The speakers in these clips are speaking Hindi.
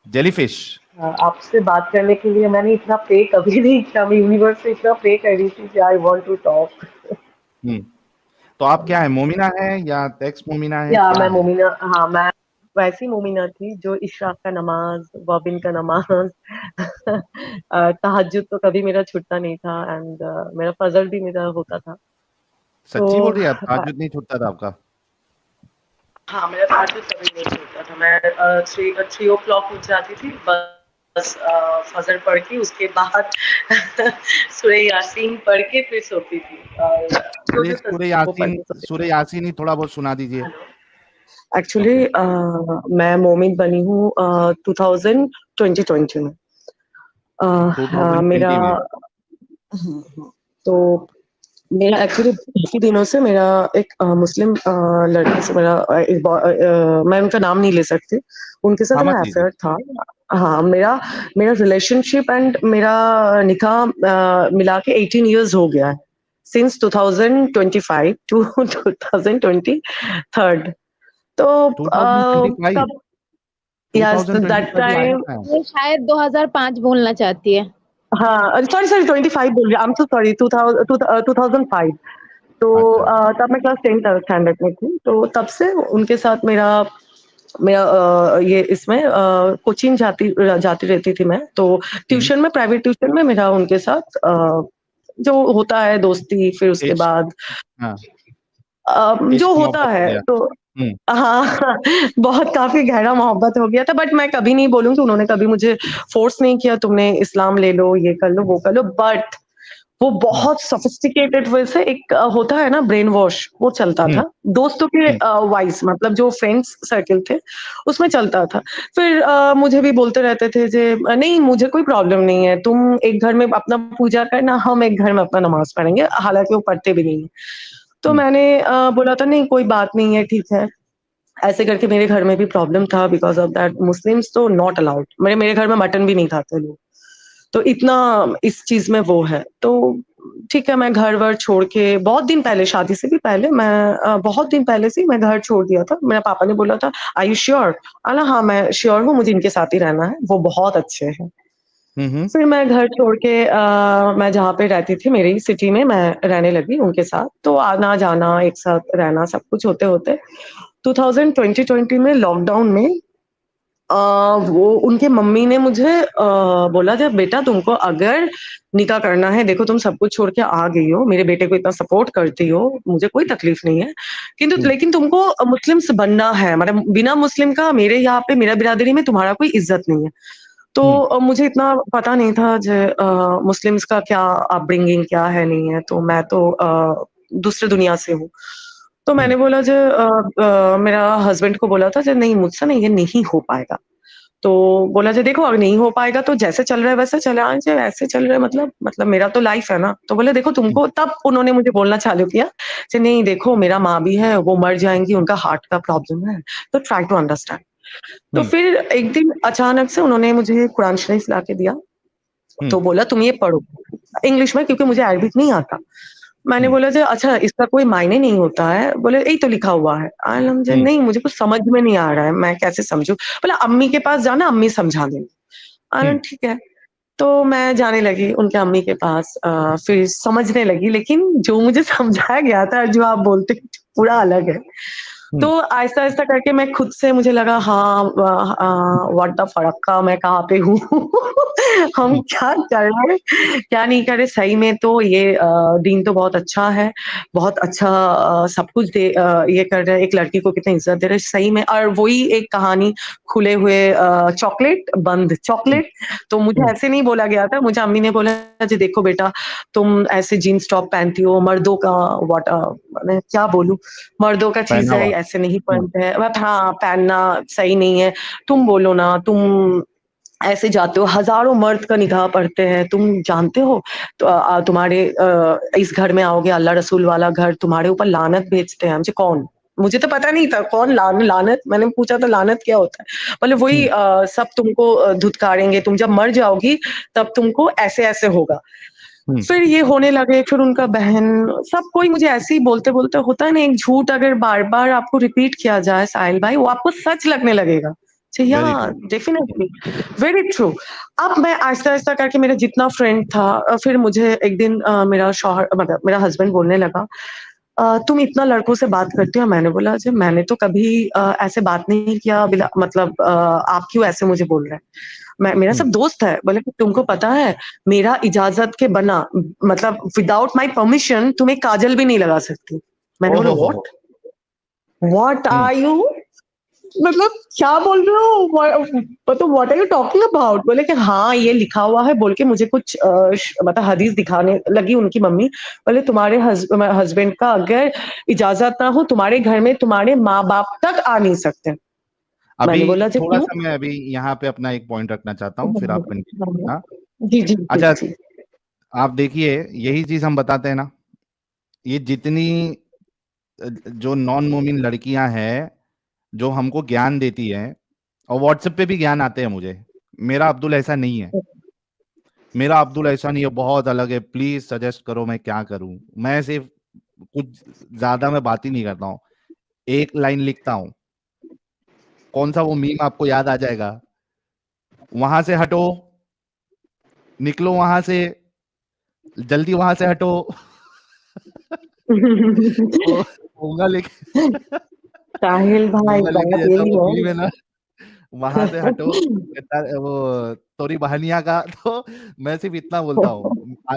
जेलीफिश। आपसे बात करने के लिए मैंने इतना प्रे कभी नहीं किया। मैं यूनिवर्स से इतना प्रे कर रही थी कि आई वांट टू टॉक। हम्म। तो आप क्या है, मोमिना है या एक्स मोमिना है, या क्या मैं है? मोमिना, हाँ मैं वैसी मोमिना थी जो इशराक का नमाज, वबिन का नमाज तहज्जुद तो कभी मेरा छूटता नहीं था, एंड मेरा फजर भी मेरा होता था। तो सच्ची बोल रही है आप, तहज्जुद नहीं छूटता था आपका? हाँ, मेरा तहज्जुद कभी नहीं छूटता था। मैं 3 उठ जाती थी, बस फजर पढ़ के उसके बाद सूरह यासीन पढ़ के फिर सोती थी, और जो चलिए जो तस्वीर वो पढ़ के सोती सूर्य यासीन ही थोड़ा बहुत सुना दीजिए। थी। Actually okay. मैं मोमिन बनी हूँ 2020 में। मेरा 2020 में? तो मेरा एक्चुअली काफी दिनों से मेरा एक मुस्लिम लड़के से मेरा मैं उनका नाम नहीं ले सकती, उनके साथ हाँ, मत मेरा लीजिए। अफेयर था। हाँ, मेरा मेरा रिलेशनशिप एंड मेरा निकाह मिला के 18 इयर्स हो गया है, सिंस 2025 टू 2023। तो 2025? कब, यस दैट 2025 भी आगे टाइम। का है? ये शायद 2005 बोलना चाहती है। हाँ, सॉरी सॉरी 25 बोल रही, आई एम सो सॉरी, 2005। तो अच्छा। तब मैं क्लास 10th स्टैंडर्ड में थी, तो तब से उनके साथ मेरा मेरा ये इसमें कोचिंग जाती जाती रहती थी मैं, तो हम्म। ट्यूशन में, प्राइवेट ट्यूशन में मेरा उनके साथ जो होता है दोस्ती, फिर उसके इश्क। बाद हाँ। इश्क जो होता मोहब्बत हो है गया। तो हम्म। हाँ बहुत काफी गहरा मोहब्बत हो गया था, बट मैं कभी नहीं बोलूंगी उन्होंने कभी मुझे फोर्स नहीं किया तुमने इस्लाम ले लो, ये कर लो, वो कर लो, बट वो हम्म। बहुत सोफिस्टिकेटेड वे से एक होता है ना ब्रेन वॉश, वो चलता हम्म। था दोस्तों के हम्म। वाइस, मतलब जो फ्रेंड्स सर्किल थे उसमें चलता था। फिर मुझे भी बोलते रहते थे जे नहीं मुझे कोई प्रॉब्लम नहीं है, तुम एक घर में अपना पूजा करना, हम एक घर में अपना नमाज पढ़ेंगे, हालांकि वो पढ़ते भी नहीं है। तो हम्म। मैंने बोला था नहीं कोई बात नहीं है, ठीक है। ऐसे करके मेरे घर में भी प्रॉब्लम था, बिकॉज ऑफ दैट मुस्लिम्स तो नॉट अलाउड, मेरे मेरे घर में मटन भी नहीं खाते लोग, तो इतना इस चीज में वो है। तो ठीक है, मैं घर वर छोड़ के बहुत दिन पहले, शादी से भी पहले मैं बहुत दिन पहले से ही मैं घर छोड़ दिया था। मेरे पापा ने बोला था आई यू श्योर, अला हाँ मैं श्योर हूँ, मुझे इनके साथ ही रहना है, वो बहुत अच्छे हैं। हम्म। फिर मैं घर छोड़ के मैं जहाँ पे रहती थी मेरी ही सिटी में मैं रहने लगी उनके साथ, तो आना जाना एक साथ रहना सब कुछ होते होते 2020 में लॉकडाउन में अ, वो उनके मम्मी ने मुझे बोला जब बेटा तुमको अगर निकाह करना है, देखो तुम सब कुछ छोड़ के आ गई हो, मेरे बेटे को इतना सपोर्ट करती हो, मुझे कोई तकलीफ नहीं है, किंतु हम्म। लेकिन तुमको मुस्लिम्स बनना है, मतलब बिना मुस्लिम का मेरे यहाँ पे मेरा बिरादरी में तुम्हारा कोई इज्जत नहीं है। तो हम्म। मुझे इतना पता नहीं था जो मुस्लिम्स का क्या अपब्रिंगिंग क्या है नहीं है, तो मैं तो दूसरे दुनिया से हूँ। तो हम्म। मैंने बोला जो मेरा हस्बैंड को बोला था जो नहीं मुझसे नहीं ये नहीं हो पाएगा। तो बोला जो देखो अगर नहीं हो पाएगा तो जैसे चल रहा है वैसे चला जाए, ऐसे चल रहा है मतलब मेरा तो लाइफ है ना। तो बोले देखो हम्म। तुमको, तब उन्होंने मुझे बोलना चालू किया कि नहीं देखो मेरा माँ भी है, वो मर जाएंगी, उनका हार्ट का प्रॉब्लम है, तो ट्राई टू अंडरस्टैंड। तो हम्म। फिर एक दिन अचानक से उन्होंने मुझे कुरान शरीफ ला के दिया, हम्म। तो बोला तुम ये पढ़ो इंग्लिश में, क्योंकि मुझे अरबिक नहीं आता। मैंने हम्म। बोला जो अच्छा इसका कोई मायने नहीं होता है, बोले यही तो लिखा हुआ है। आलम जो हम्म। नहीं मुझे कुछ समझ में नहीं आ रहा है, मैं कैसे समझूं। बोला अम्मी के पास जाना, अम्मी समझा देंगी। हम्म। ठीक है। तो मैं जाने लगी उनके अम्मी के पास, फिर समझने लगी, लेकिन जो मुझे समझाया गया था और जो आप बोलते हैं, पूरा अलग है। तो हम्म। आहिस्ता-आहिस्ता करके मैं खुद से मुझे लगा हाँ व्हाट द फड़क्का मैं कहाँ पे हूँ हम हम्म। क्या कर रहे हैं, क्या नहीं कर रहे। सही में तो ये दीन तो बहुत अच्छा है, बहुत अच्छा सब कुछ ये कर रहे हैं, एक लड़की को कितनी इज़्ज़त दे रहे हैं सही में। और वही एक कहानी, खुले हुए चॉकलेट, बंद हम्म। चॉकलेट। तो मुझे हम्म। ऐसे नहीं बोला गया था, मुझे अम्मी ने बोला जी देखो बेटा तुम ऐसे जीन्स टॉप पहनती हो, मर्दों का व्हाट मैं क्या बोलूँ, मर्दों का चीज़ है, पहनावा। ऐसे नहीं हम्म। पहनते हैं। बट हाँ, पहनना सही नहीं है। तुम बोलो ना, तुम ऐसे जाते हो, हज़ारों मर्द का निकाह पढ़ते हैं, तुम जानते हो? तो तुम्हारे इस घर में आओगे, अल्लाह रसूल वाला घर, तुम्हारे ऊपर लानत भेजते हैं। मुझे कौन? मुझे तो पता नहीं था कौन लानत, मैंने पूछा था लानत क्या होता है? बोले वही हम्म। सब तुमको धुतकारेंगे, तुम जब मर जाओगी तब तुमको ऐसे-ऐसे होगा। हम्म। फिर ये होने लगे, फिर उनका बहन, सब कोई मुझे ऐसे ही बोलते-बोलते, होता है ना एक झूठ अगर बार-बार आपको रिपीट किया जाए साहिल भाई, वो आपको सच लगने लगेगा, या very true. Definitely, very true. अब मैं आहिस्ता-आहिस्ता करके मेरा जितना फ्रेंड था, फिर मुझे एक दिन मेरा शौहर मतलब मेरा हस्बैंड बोलने लगा, तुम इतना लड़कों से बात करती हो? मैंने बोला जी मैंने तो कभी ऐसे बात नहीं किया बिना मतलब आप क्यों ऐसे मुझे बोल रहे हैं? मेरा हुँ। सब दोस्त है। बोले कि तुमको पता है मेरा इजाज़त के बिना मतलब विदाउट माय परमिशन तुम एक काजल भी नहीं लगा सकती। मैंने ओह बोला हो, हो! व्हाट? व्हाट हुँ। Are you? मतलब क्या बोल रहे हो? मतलब what are you talking about? बोले कि हाँ, ये लिखा हुआ है बोल के मुझे कुछ मतलब हदीस दिखाने लगी उनकी मम्मी। बोले तुम्हारे हस्बैंड का अगर इजाज़त ना हो तुम्हारे घर में तुम्हारे माँ-बाप तक आ नहीं सकते। अभी मैंने बोला जी क्यों? थोड़ा-सा मैं अभी यहाँ पे अपना एक पॉइंट रखना चाहता हूँ, फिर आप कंटिन्यू करना। जी, जी, जी, अच्छा, जी। आप देखिए यही चीज़ हम बताते हैं ना, ये जितनी जो नॉन मोमिन लड़कियाँ हैं, जो हमको ज्ञान देती हैं और व्हाट्सएप पे भी ज्ञान आते हैं मुझे। मेरा अब्दुल ऐसा नहीं है। मेरा अब्दुल ऐसा नहीं है, बहुत अलग है, प्लीज़ सजेस्ट करो मैं क्या करूँ? मैं सिर्फ़ कुछ ज़्यादा मैं बात ही नहीं करता हूँ। एक लाइन लिखता हूँ, कौन-सा वो मीम आपको याद आ जाएगा? वहाँ से हटो, निकलो वहाँ से, जल्दी वहाँ से हटो। वो पोंगा लेके साहिल भाई पोंगा लेके बात जैसा यही वो है। मीम है ना, वहाँ से हटो, वो तोरी बहनिया का। तो मैं सिर्फ़ इतना बोलता हूँ,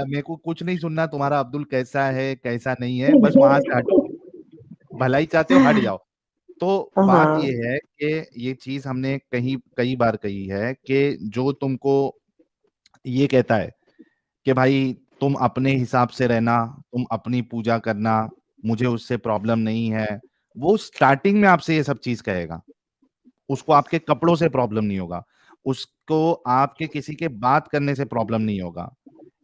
मेरे को कुछ नहीं सुनना तुम्हारा अब्दुल कैसा है, कैसा नहीं है, बस वहाँ से हटो। भलाई चाहते हो, हट जाओ। तो बात हाँ, ये है कि ये चीज़ हमने कहीं कई बार कही है कि जो तुमको ये कहता है कि भाई तुम अपने हिसाब से रहना, तुम अपनी पूजा करना, मुझे उससे प्रॉब्लम नहीं है। वो स्टार्टिंग में आपसे ये सब चीज़ कहेगा। उसको आपके कपड़ों से प्रॉब्लम नहीं होगा। उसको आपके किसी के बात करने से प्रॉब्लम नहीं होगा।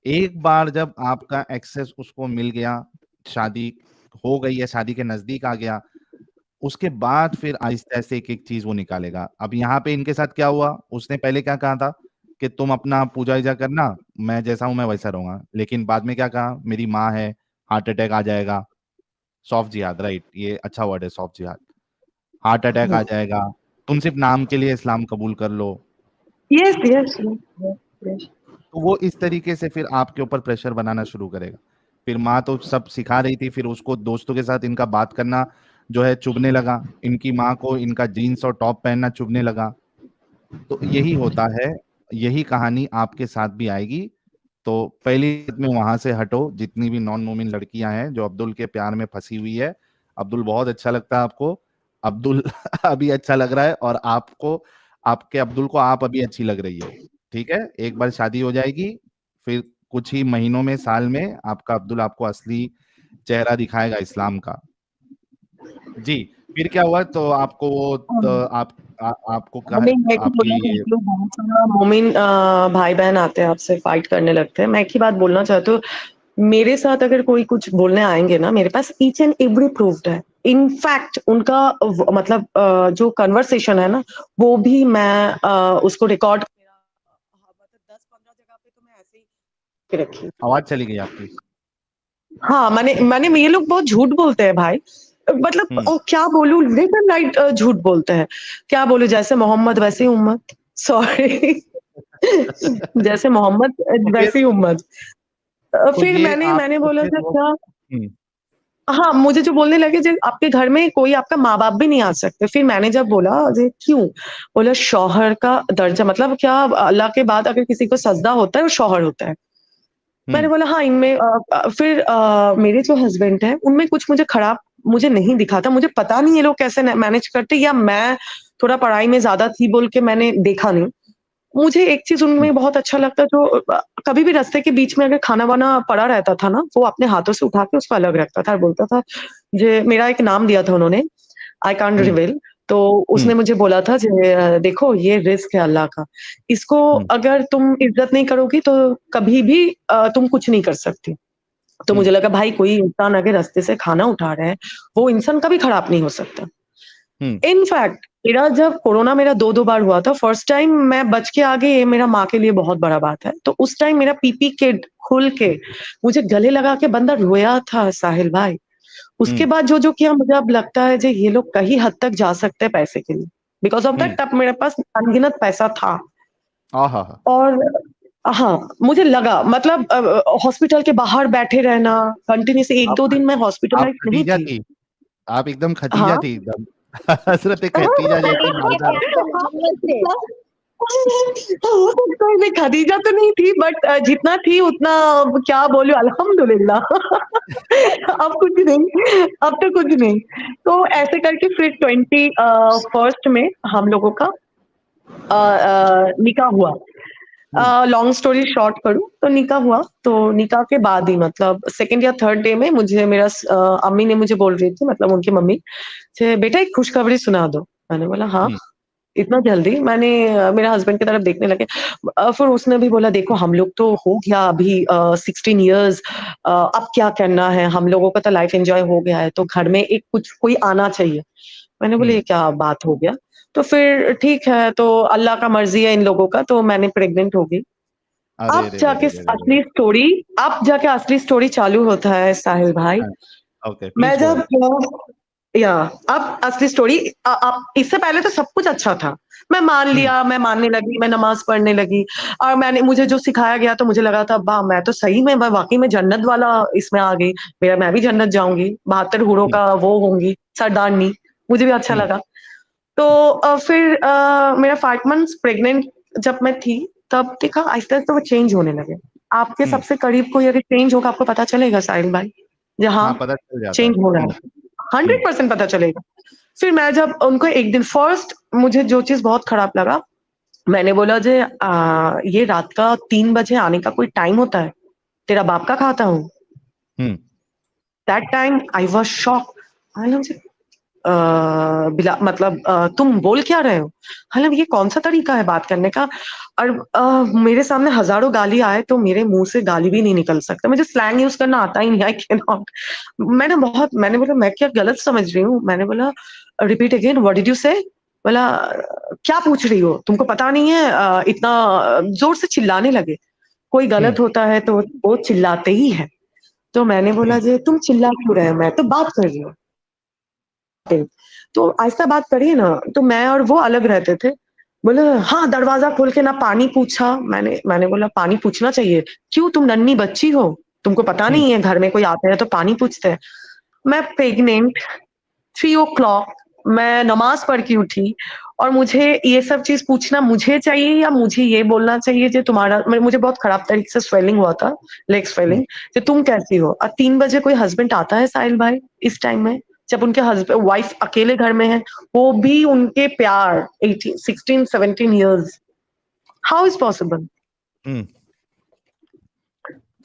एक बार जब आपका एक्सेस उसको मिल गया, शादी हो गई या शादी के नज़दीक आ गया, उसके बाद फिर आहिस्ता से एक-एक चीज़ वो निकालेगा। अब यहाँ पे इनके साथ क्या हुआ, उसने पहले क्या कहा था कि तुम अपना पूजा-वूजा करना, मैं जैसा हूँ मैं वैसा रहूँगा। लेकिन बाद में क्या कहा, मेरी माँ है, हार्ट अटैक आ जाएगा। सॉफ्ट जिहाद राइट, ये अच्छा वर्ड है सॉफ्ट जिहाद। हार्ट अटैक आ जाएगा, तुम सिर्फ़ नाम के लिए इस्लाम कबूल कर लो। Yes, yes, yes. तो वो इस तरीके से फिर आपके ऊपर प्रेशर बनाना शुरू करेगा। फिर माँ तो सब सिखा रही थी, फिर उसको दोस्तों के साथ इनका बात करना जो है चुभने लगा। इनकी माँ को इनका जीन्स और टॉप पहनना चुभने लगा। तो यही होता है, यही कहानी आपके साथ भी आएगी। तो पहली बात में वहाँ से हटो, जितनी भी नॉन मोमिन लड़कियाँ हैं जो अब्दुल के प्यार में फँसी हुई है। अब्दुल बहुत अच्छा लगता है आपको। अब्दुल अभी अच्छा लग रहा है और आपको आपके अब्दुल को आप अभी अच्छी लग रही है। ठीक है? एक बार शादी हो जाएगी, फिर कुछ ही महीनों में, साल में आपका अब्दुल आपको असली चेहरा दिखाएगा इस्लाम का। जी, फिर क्या हुआ तो आपको वो आपको कहा अभी मैं ही आपकी बोला कि जो बहुत सारा मोमिन भाई-बहन आते हैं आपसे फाइट करने लगते हैं। मैं एक ही बात बोलना चाहती हूँ, मेरे साथ अगर कोई कुछ बोलने आएँगे ना, मेरे पास ईच एंड एवरी प्रूफ्ड है। इनफैक्ट उनका मतलब जो कन्वर्सेशन है ना, वो भी मैं उसको रिकॉर्ड मेरा मतलब 10-15 जगह पे तो मैं ऐसे ही रखी। आवाज़ चली गई आपकी। हाँ, मैंने मैंने ये लोग बहुत झूठ बोलते हैं भाई। मतलब हुँ। क्या बोलूँ लेफ्ट एंड राइट झूठ बोलते हैं। क्या बोलूँ जैसे मोहम्मद वैसे ही उम्मत। सॉरी जैसे मोहम्मद तो फिर वैसी उम्मत। तो फिर ये मैंने मैंने आपको बोला फिर था वो क्या हुँ, हाँ, मुझे जो बोलने लगे जो आपके घर में कोई आपका माँ-बाप भी नहीं आ सकते। फिर मैंने जब बोला अरे क्यों? बोला शौहर का दर्जा मतलब क्या अल्लाह के बाद अगर किसी को सजदा होता है वो शौहर होता है। मैंने हुँ, बोला हाँ, इनमें फिर मेरे जो हस्बैंड हैं, उनमें कुछ मुझे खराब मुझे नहीं दिखा था। मुझे पता नहीं ये लोग कैसे मैनेज करते या मैं थोड़ा पढ़ाई में ज़्यादा थी बोल के मैंने देखा नहीं। मुझे एक चीज़ हुँ, उनमें बहुत अच्छा लगता जो कभी भी रास्ते के बीच में अगर खाना-वाना पड़ा रहता था ना, वो अपने हाथों से उठा के उसको अलग रखता था और बोलता था जे मेरा एक नाम दिया था उन्होंने, आई कांट हुँ, रिवील तो हुँ, उसने मुझे बोला था जे देखो ये रिस्क है अल्लाह का। इसको हुँ, अगर तुम इज़्ज़त नहीं करोगी तो कभी भी तुम कुछ नहीं कर सकती। तो हुँ, मुझे लगा भाई कोई इंसान अगर रास्ते से खाना उठा रहा है, वो इंसान कभी खराब नहीं हो सकता। हुँ, इनफैक्ट मेरा जब कोरोना मेरा 2-2 बार हुआ था, फर्स्ट टाइम मैं बच के आ गई ये मेरा माँ के लिए बहुत बड़ा बात है। तो उस टाइम मेरा पीपी किट खुल के मुझे गले लगा के बंदा रोया था साहिल भाई। हुँ, उसके बाद जो-जो किया मुझे अब लगता है जे ये लोग कहीं हद तक जा सकते हैं पैसे के लिए। बिकॉज ऑफ दैट तब मेरे पास अनगिनत पैसा था। आहा, और हाँ, मुझे लगा मतलब हॉस्पिटल के बाहर बैठे रहना कंटिन्यूस, एक आप दो दिन मैं आप हॉस्पिटलाइज नहीं खदीजा थी। थी, आप एकदम खदीजा हाँ थी एकदम। हज़रत खदीजा जैसी मालदार। मैं खदीजा तो नहीं थी, बट जितना थी उतना क्या बोलूं, अल्हम्दुलिल्लाह। अब कुछ नहीं, अब तो कुछ नहीं। तो ऐसे करके फिर 21st में हम लोगों का निकाह हुआ। लॉन्ग स्टोरी शॉर्ट करूं तो निकाह हुआ, तो निकाह के बाद ही मतलब सेकंड या थर्ड डे में मुझे मेरा अम्मी ने मुझे बोल रही थी, मतलब उनकी मम्मी, बेटा एक खुशखबरी सुना दो। मैंने बोला हाँ, हुँ, इतना जल्दी? मैंने मेरे हस्बैंड की तरफ देखने लगे। फिर उसने भी बोला देखो हम लोग तो हो गया अभी 16 इयर्स, अब क्या करना है, हम लोगों का तो लाइफ एंजॉय हो गया है, तो घर में एक कुछ कोई आना चाहिए। मैंने बोला हुँ। ये क्या बात हो गया? तो फिर ठीक है, तो अल्लाह का मर्जी है इन लोगों का, तो मैंने प्रेग्नेंट हो गई। अरे अब रे रे जाके रे रे रे रे! असली स्टोरी, अब जाके असली स्टोरी चालू होता है साहिल भाई। हाँ, ओके, मैं प्लीज़ गो जब अहेड। या अब असली स्टोरी, इससे पहले तो सब कुछ अच्छा था। मैं मान हुँ, लिया, मैं मानने लगी, मैं नमाज़ पढ़ने लगी, और मैंने मुझे जो सिखाया गया तो मुझे लगा था वाह! मैं तो सही में मैं वाक़ई में जन्नत वाला इसमें आ गई। मैं भी जन्नत जाऊँगी, 72 हूरों हुँ, का वो होंगी, सरदारनी, मुझे भी अच्छा हुँ, लगा। तो फिर मेरा 5 मंथ्स प्रेग्नेंट जब मैं थी, तब देखा आहिस्ता-आहिस्ता वो चेंज होने लगे। आपके हुँ। सबसे करीब कोई अगर चेंज होगा, आपको पता चलेगा साहिल भाई, हाँ, जहाँ पता चल जाता है। चेंज हो रहा हुँ, है। हुँ, 100% पता चलेगा। फिर मैं जब उनको एक दिन फर्स्ट मुझे जो चीज़ बहुत खराब लगा, मैंने बोला जे ये रात का 3 बजे आने का कोई टाइम होता है? तेरा बाप का खाता हूँ। Hmm, that time I was shocked. I मुझे बिला मतलब तुम बोल क्या रहे हो? मतलब ये कौन-सा तरीका है बात करने का? और मेरे सामने हज़ारों गाली आए तो मेरे मुँह से गाली भी नहीं निकल सकता। मुझे स्लैंग यूज़ करना आता ही नहीं, आई कैन नॉट। मैंने बोला मैं क्या गलत समझ रही हूँ? मैंने बोला repeat again what did you से? बोला क्या पूछ रही हो? तुमको पता नहीं है? इतना ज़ोर से चिल्लाने लगे। कोई हुँ, गलत होता है तो वो चिल्लाते ही हैं। तो मैंने बोला हुँ, जे तुम चिल्ला क्यों रहे हो? मैं तो बात कर रही हूँ। तो आहिस्ता बात करिए ना, तो मैं और वो अलग रहते थे। बोले हाँ, दरवाज़ा खोल के ना पानी पूछा। मैंने बोला पानी पूछना चाहिए। क्यों तुम नन्ही बच्ची हो? तुमको पता हुँ, नहीं है घर में कोई आता है तो पानी पूछते हैं। मैं प्रेग्नेंट 3 ओ क्लॉक मैं नमाज़ पढ़ के उठी, और मुझे ये सब चीज़ पूछना मुझे चाहिए या मुझे ये बोलना चाहिए कि तुम्हारा मुझे बहुत खराब तरीके से स्वेलिंग हुआ था, लेग हुँ, स्वेलिंग, कि तुम कैसी हो? 3 बजे कोई हस्बैंड आता है साहिल भाई इस टाइम में? जब उनके वाइफ अकेले घर में है, वो भी उनके प्यार 18 16 17 इयर्स, हाउ इज़ पॉसिबल? हुँ,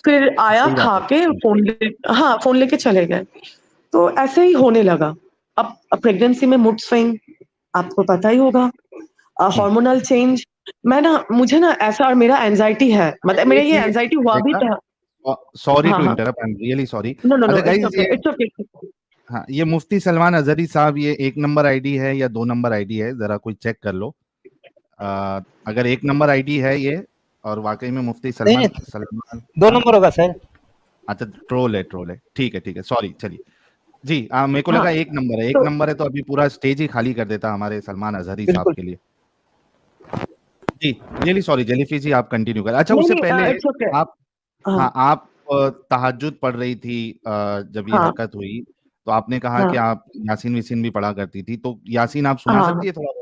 फिर आया, सही बात खा है। के हुँ, फ़ोन लेके चले गए। तो ऐसे ही होने लगा। अब प्रेगनेंसी में मूड स्विंग आपको पता ही होगा, हुँ। Hormonal change. मुझे ना ऐसा, और मेरा एंग्ज़ायटी है, मतलब मेरा एक ये ये एंग्ज़ायटी हुआ भी था। सॉरी हाँ, टू हाँ। Interrupt, I am really sorry. No, no, no, अच्छा गाइस, ये इट्स ओके। हाँ, ये मुफ्ती सलमान अज़हरी साहब, ये 1 नंबर आईडी है या 2 नंबर आईडी है? ज़रा कोई चेक कर लो। अगर 1 नंबर आईडी है ये, और वाक़ई में मुफ्ती नहीं सलमान नहीं, सलमान 2 हाँ? नंबर होगा सर। अच्छा, ट्रोल है। ठीक है, सॉरी, चलिए। जी, मेरे को हाँ, लगा 1 नंबर है। 1 तो नंबर है तो अभी पूरा स्टेज ही खाली कर देता हमारे सलमान अज़हरी साहब बिल्कुल। के लिए। जी, रियली सॉरी जेलीफ़िश जी, आप कंटिन्यू करें। अच्छा, नहीं, उससे नहीं, पहले इट्स ओके। आप हाँ, हाँ, आप तहज्जुद पढ़ रही थी जब ये हाँ, हरकत हुई, तो आपने कहा कि हाँ, आप यासीन-वासीन भी पढ़ा करती थी, तो यासीन आप सुना हाँ। सकती है थोड़ा बहुत?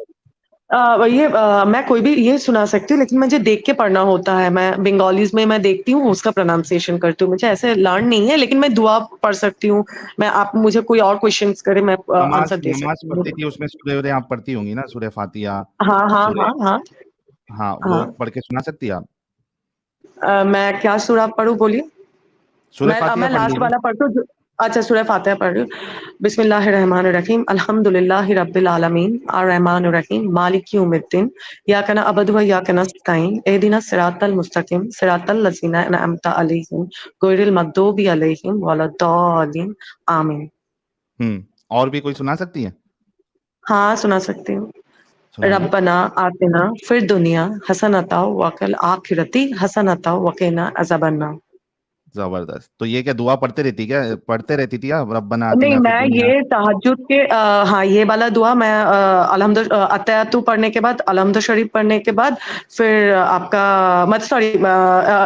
मैं कोई भी ये सुना सकती हूँ, लेकिन मुझे देख के पढ़ना होता है। मैं बंगालीज़ में मैं देखती हूँ, उसका प्रोनाउंसिएशन करती हूँ। मुझे ऐसे लर्न नहीं है, लेकिन मैं दुआ पढ़ सकती हूँ। आप मुझे कोई और क्वेश्चन्स करें, मैं आंसर दे नमाज़ सकती हूँ। पढ़ती थी, उसमें सूरह-वूरह आप पढ़ती होंगी ना? सूरह फातिहा, हाँ, हाँ, हाँ, सूरह हाँ, हाँ, वो हाँ। पढ़ के सुना सकती हैं आप? मैं क्या सूरा पढ़ूँ बोलिए? सूरह फातिहा मैं पढ़ लास्ट लीजिए। वाला पढ़ती हूँ जो अच्छा, सूरह फातिहा पढ़ रही हूँ। बिस्मिल्लाहिर्रहमानिर्रहीम, अल्हम्दुलिल्लाहि रब्बिल आलमीन, अर्रहमानिर्रहीम, मालिकि यौमिद्दीन, इय्याका नअबुदु व इय्याका नस्तईन, इहदिनस सिरातल मुस्तकीम, सिरातल लज़ीना अनअमता अलैहिम, गैरिल मग़दूबि अलैहिम वलद्दालिन, आमीन। और भी कोई सुना सकती हैं? हाँ, सुना सकती हूँ। सुनाइए। रब्बना आतिना फिर दुनिया हसनता व क़िल आखिरति हसनता व क़िना अज़ाबन्नार। जबरदस्त। तो ये क्या दुआ पढ़ते थी क्या, रब्बना नहीं, आतिना फिद मैं दुनिया? ये तहज्जुद के हाँ, ये वाला दुआ मैं अत्तहियातु पढ़ने के बाद, अलहम्द शरीफ पढ़ने के बाद, फिर आपका सॉरी,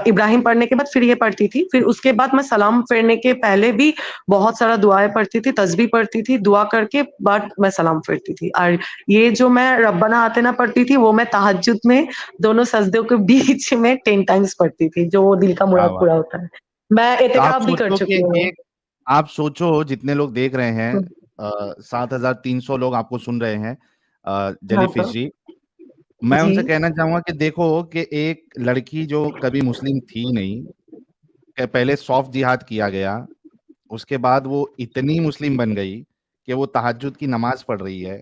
इब्राहिम पढ़ने के बाद फिर ये पढ़ती थी। फिर उसके बाद मैं सलाम फेरने के पहले भी बहुत सारा दुआएं पढ़ती थी, तस्बीह पढ़ती थी, दुआ करके बाद मैं सलाम फेरती थी। और ये जो मैं रब्बना आतिना पढ़ती थी, वो मैं तहज्जुद में दोनों सजदों के बीच में 10 टाइम्स पढ़ती थी, जो दिल का क्या मुराद बात। पूरा होता है। मैं तो आप एतिकाफ भी कर सोचो कि चुकी हूँ। एक आप सोचो जितने लोग देख रहे हैं, 7,300 लोग आपको सुन रहे हैं, हाँ, जेलीफिश हाँ। जी। मैं जी। उनसे कहना चाहूंगा कि देखो कि एक लड़की जो कभी मुस्लिम थी नहीं, कि पहले सॉफ्ट जिहाद किया गया, उसके बाद वो इतनी मुस्लिम बन गई कि वो तहज्जुद की नमाज पढ़ रही है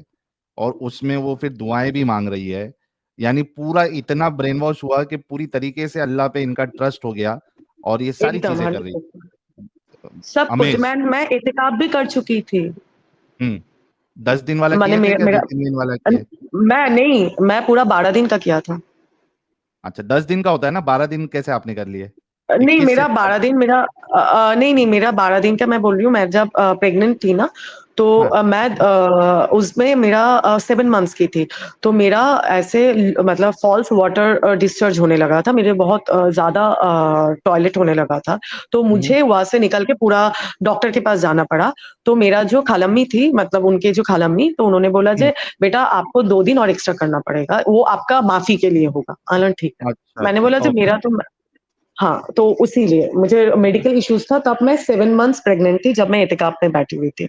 और उसमें वो फिर दुआएं भी मांग रही है। यानी पूरा इतना ब्रेन वॉश हुआ कि पूरी तरीके से अल्लाह पे इनका ट्रस्ट हो गया और ये सारी एकदम चीजें कर रही। 100%। सब कुछ अमेज। मैं एहतिकाफ भी कर चुकी थी। 10 दिन वाला मैंने किए थे क्या, मेरा 2-3 दिन वाला किए? मैं नहीं, मैं पूरा 12 दिन का किया था। अच्छा, 10 दिन का होता है ना, 12 दिन कैसे आपने कर लिए? नहीं, 21 से मेरा स्टार्ट। 12 दिन नहीं, मेरा 12 दिन का मैं बोल रही हूँ। मैं जब प्रेग्नेंट थी ना, तो हाँ। उसमें मेरा 7 मंथ्स की थी। तो मेरा ऐसे मतलब फॉल्स वाटर डिस्चार्ज होने लगा था। मेरे बहुत ज़्यादा टॉयलेट होने लगा था। तो हम्म, मुझे वहाँ से निकल के पूरा डॉक्टर के पास जाना पड़ा। तो मेरा जो खालम्मी थी, मतलब उनके जो खालम्मी, तो उन्होंने बोला हम्म, जे बेटा आपको 2 दिन और एक्स्ट्रा करना पड़ेगा। वो आपका माफ़ी के लिए होगा। ठीक है। अच्छा मैंने अच्छा, बोला जो ओके। मेरा तो हाँ, तो इसीलिए मुझे मेडिकल इश्यूज़ था, तब मैं 7 मंथ्स प्रेग्नेंट थी जब मैं एतिकाफ में बैठी हुई थी।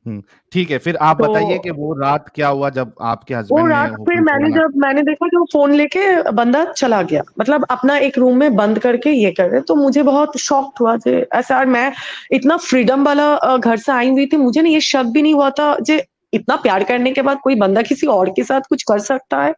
हम्म, ठीक है, फिर आप तो बताइए कि वो रात क्या हुआ जब आपके वो हस्बैंड ने रात फिर हुक्म सुनाना। मैंने देखा कि वो फ़ोन लेके बंदा चला गया, मतलब अपना एक रूम में बंद करके ये कर रहे। तो मुझे बहुत शॉक्ड हुआ जे ऐसा। और मैं इतना फ्रीडम वाला घर से आई हुई थी, मुझे ना ये शक भी नहीं हुआ था जे इतना प्यार करने के बाद कोई बंदा किसी और के साथ कुछ कर सकता है।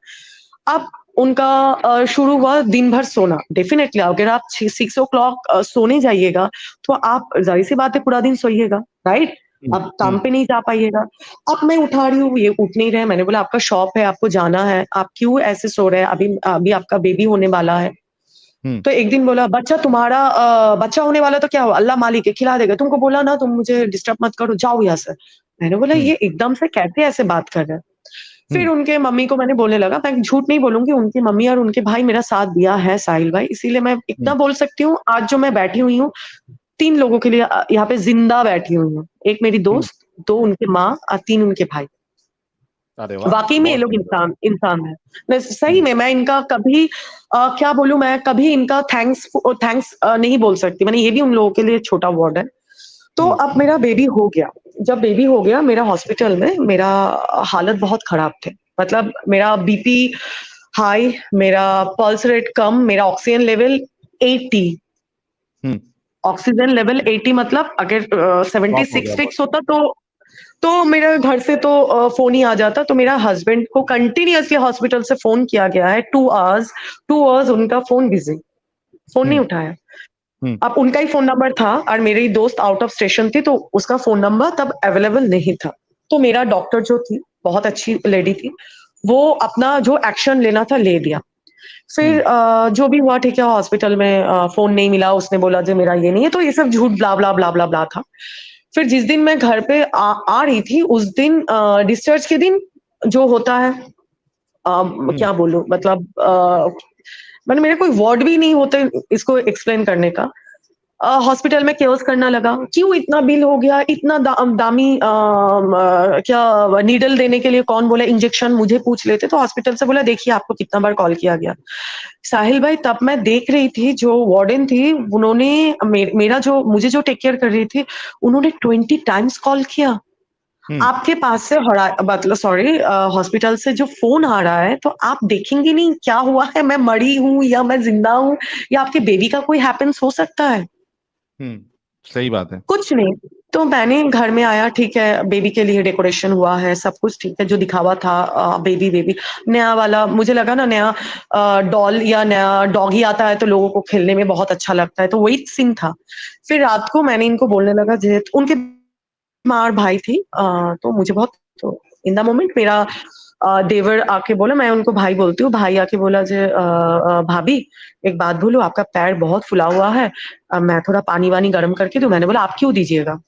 अब उनका शुरू हुआ दिन भर सोना। डेफिनिटली अगर आप 6 ओ क्लॉक सोने जाइएगा, तो आप ज़ाहिर-सी बात है पूरा दिन सोइएगा, राइट? हम्म, आप काम पे नहीं जा पाइएगा। अब मैं उठा रही हूँ, ये उठ नहीं रहे। मैंने बोला आपका शॉप है, आपको जाना है, आप क्यों ऐसे सो रहे हैं? अभी अभी आपका बेबी होने वाला है। हम्म, तो एक दिन बोला बच्चा तुम्हारा बच्चा होने वाला तो क्या हुआ? अल्लाह मालिक है, खिला देगा। तुमको बोला ना तुम मुझे डिस्टर्ब मत करो, जाओ यहाँ से। मैंने बोला हम्म, ये एकदम से कैसे ऐसे बात कर रहे हैं? फिर हम्म, उनके मम्मी को मैंने बोलने लगा, मैं झूठ नहीं बोलूँगी, उनकी मम्मी और उनके भाई मेरा साथ दिया है साहिल भाई, इसीलिए मैं इतना हम्म, बोल सकती हूँ, आज जो मैं बैठी हुई हूँ, 3 लोगों के लिए यहाँ पे ज़िंदा बैठी हुई हूँ। 1 मेरी हम्म। दोस्त, 2 उनकी माँ और 3 उनके भाई। अरे वाह, वाक़ई में ये बहुत लोग सुंदर। इंसान हैं। मैं सही हम्म, में मैं इनका कभी क्या बोलूँ, मैं कभी इनका थैंक्स नहीं बोल सकती। मैंने ये भी उन लोगों के लिए छोटा वर्ड है। तो हम्म, अब मेरा बेबी हो गया। जब बेबी हो गया, मेरा हॉस्पिटल में मेरा हालत बहुत खराब थे। मतलब मेरा बीपी हाई, मेरा पल्स रेट कम, मेरा ऑक्सीजन लेवल 80। हम्म। ऑक्सीजन लेवल 80 मतलब अगर टॉप हो 76 गया बहुत। फिक्स होता तो मेरे घर से तो फ़ोन ही आ जाता। तो मेरा हस्बैंड को कंटीन्यूअसली हॉस्पिटल से फ़ोन किया गया है 2 आवर्स उनका फ़ोन बिज़ी, फ़ोन नहीं हम्म, उठाया। हम्म, अब उनका ही फ़ोन नंबर था और मेरी दोस्त आउट ऑफ स्टेशन थी, तो उसका फ़ोन नंबर तब अवेलेबल नहीं था। तो मेरा डॉक्टर जो थी, बहुत अच्छी लेडी थी, वो अपना जो एक्शन लेना था ले लिया। फिर हम्म, जो भी हुआ ठीक है, हॉस्पिटल में फ़ोन नहीं मिला, उसने बोला जी मेरा ये नहीं है, तो ये सब झूठ ब्ला था। फिर जिस दिन मैं घर पे आ रही थी, उस दिन डिस्चार्ज के दिन जो होता है, हम्म, क्या बोलूँ, मतलब मैंने मेरे कोई वर्ड भी नहीं होते इसको एक्सप्लेन करने का। हॉस्पिटल में केओस करना लगा, क्यों इतना बिल हो गया, इतना दामी क्या नीडल देने के लिए कौन बोला, इंजेक्शन मुझे पूछ लेते। तो हॉस्पिटल से बोला देखिए आपको कितना बार कॉल किया गया। साहिल भाई तब मैं देख रही थी, जो वार्डन थी उन्होंने मेरा जो मुझे जो टेक केयर कर रही थी, उन्होंने 20 टाइम्स कॉल किया। हम्म, आपके पास से मतलब सॉरी, हॉस्पिटल से जो फ़ोन आ रहा है, तो आप देखेंगे नहीं क्या हुआ है, मैं मरी हूँ या मैं ज़िंदा हूँ या आपके बेबी का कोई हैपेंस हो सकता है? हम्म। सही बात है। कुछ नहीं। तो मैंने घर में आया, ठीक है, बेबी के लिए डेकोरेशन हुआ है, सब कुछ ठीक है, जो दिखावा था बेबी नया वाला मुझे लगा ना, नया डॉल या नया डॉगी आता है तो लोगों को खेलने में बहुत अच्छा लगता है, तो वही सीन था। फिर रात को मैंने इनको बोलने लगा, जेहेतु उनके माँ और भाई थी, तो मुझे बहुत, तो इन द मोमेंट मेरा देवर आके बोला, मैं उनको भाई बोलती हूँ, भाई आके बोला जे भाभी एक बात बोलूं, आपका पैर बहुत फुला हुआ है, मैं थोड़ा पानी वानी गर्म करके दूं? मैंने बोला आप क्यों दीजिएगा,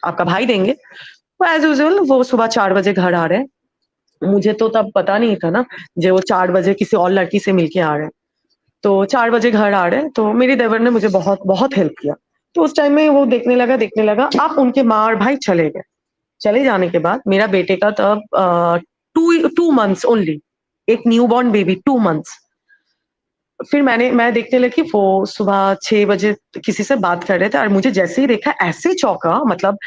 आपका भाई देंगे। तो एज यूजुअल वो सुबह 4 बजे घर आ रहे हैं। मुझे तो तब पता नहीं था ना, जो वो 4 बजे किसी और लड़की से मिलके आ रहे हैं। तो 4 बजे घर आ रहे हैं, तो मेरे देवर ने मुझे बहुत बहुत हेल्प किया। तो उस टाइम में वो देखने लगा, अब उनके माँ और भाई चले गए। चले जाने के बाद मेरा बेटे का तब 2 मंथ्स ओनली, एक न्यूबॉर्न बेबी, 2 मंथ्स। फिर मैं देखने लगी, वो सुबह 6 बजे किसी से बात कर रहे थे और मुझे जैसे ही देखा ऐसे चौंका, मतलब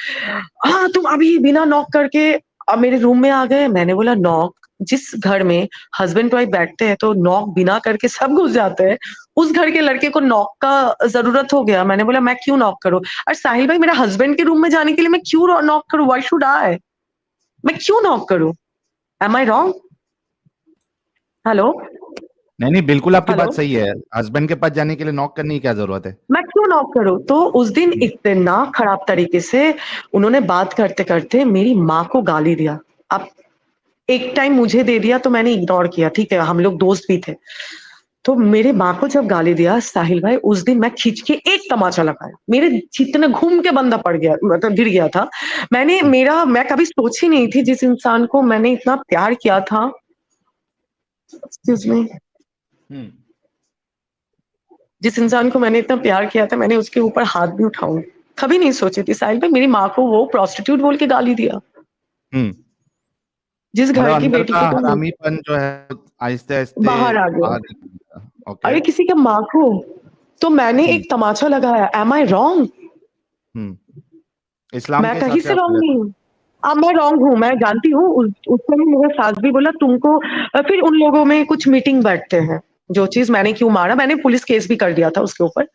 हाँ तुम अभी बिना नॉक करके अब मेरे रूम में आ गए। मैंने बोला नॉक, जिस घर में हस्बैंड वाइफ बैठते हैं तो नॉक बिना करके सब घुस जाते हैं, उस घर के लड़के को नॉक का जरूरत हो गया। मैंने बोला मैं क्यों नॉक करूं, और साहिल भाई मेरा हस्बैंड के रूम में जाने के लिए मैं क्यों नॉक करूं, व्हाई शुड आई, मैं क्यों नॉक करूं, एम आई रॉन्ग? हेलो नहीं, बिल्कुल आपकी हेलो, बात सही है। हस्बैंड के पास जाने के लिए नॉक करने की क्या जरूरत है? मैं क्यों नॉक करूं? तो उस दिन इतना खराब तरीके से उन्होंने बात करते करते मेरी माँ को गाली दिया। अब एक टाइम मुझे दे दिया तो मैंने इग्नोर किया, ठीक है हम लोग दोस्त भी थे। तो मेरे माँ को जब गाली दिया साहिल भाई, उस दिन मैं खींच के एक तमाचा लगाया, मेरे जितना घूम के बंदा पड़ गया, मतलब गिर गया था। मैं कभी सोची नहीं थी, जिस इंसान को मैंने इतना प्यार किया था, एक्सक्यूज मी, हम्म। जिस इंसान को मैंने इतना प्यार किया था, मैंने उसके ऊपर हाथ भी उठाऊं कभी नहीं सोची थी साहिल भाई। मेरी माँ को वो प्रोस्टिट्यूट बोल के गाली दिया, हम्म। जिस मतलब घर की अंदर बेटी का को तो हरामीपन जो है आहिस्ते आहिस्ते बाहर आ गया। बाहर निकल गया। ओके। अरे किसी के माँ को, तो मैंने एक तमाचा लगाया, एम आई रॉन्ग? इस्लाम मैं के हिसाब कहीं से से आप रॉन्ग गलत नहीं हूँ। अब मैं रॉन्ग हूँ, मैं जानती हूँ। उस समय मेरे सास भी बोला तुमको, फिर उन लोगों में कुछ मीटिंग बैठते हैं, जो चीज मैंने क्यों मारा, मैंने पुलिस केस भी कर दिया था उसके ऊपर।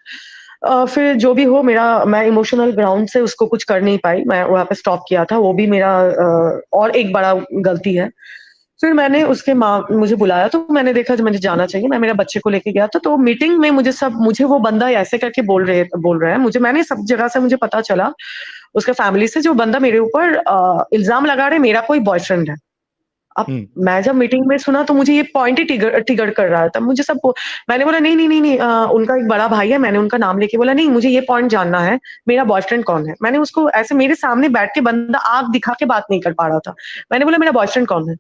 फिर जो भी हो, मैं इमोशनल ग्राउंड से उसको कुछ कर नहीं पाई, मैं वहां पे स्टॉप किया था, वो भी मेरा और एक बड़ा गलती है। फिर मैंने उसके माँ मुझे बुलाया, तो मैंने देखा जो मुझे जाना चाहिए, मैं मेरे बच्चे को लेके गया था। तो मीटिंग में मुझे वो बंदा ऐसे करके बोल रहा है, मैंने सब जगह से मुझे पता चला, उसके फैमिली से, जो बंदा मेरे ऊपर इल्जाम लगा रहे मेरा कोई बॉयफ्रेंड है। अब मैं जब मीटिंग में सुना तो मुझे ये पॉइंट ही ट्रिगर कर रहा था, मुझे मैंने बोला नहीं नहीं नहीं नहीं, उनका एक बड़ा भाई है, मैंने उनका नाम लेके बोला नहीं मुझे ये पॉइंट जानना है, मेरा बॉयफ्रेंड कौन है। मैंने उसको ऐसे मेरे सामने बैठ के, बंदा आंख दिखा के बात नहीं कर पा रहा था, मैंने बोला मेरा बॉयफ्रेंड कौन है,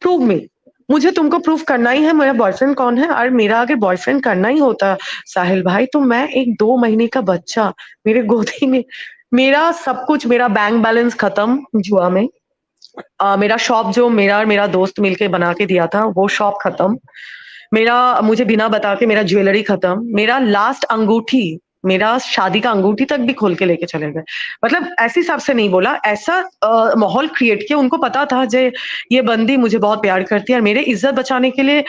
प्रूव मी, मुझे तुमको प्रूफ करना ही है मेरा बॉयफ्रेंड कौन है। और मेरा अगर बॉयफ्रेंड करना ही होता साहिल भाई, तो मैं एक 2 महीने का बच्चा मेरे गोदी में, मेरा सब कुछ, मेरा बैंक बैलेंस खत्म जुआ में, मेरा शॉप जो मेरा और मेरा दोस्त मिलके बना के दिया था वो शॉप खत्म, मुझे बिना बता के मेरा ज्वेलरी खत्म, मेरा लास्ट अंगूठी, मेरा शादी का अंगूठी तक भी खोल के लेके चले गए। मतलब ऐसे हिसाब से नहीं बोला, ऐसा माहौल क्रिएट किया, उनको पता था जे ये बंदी मुझे बहुत प्यार करती है और मेरे इज्जत बचाने के लिए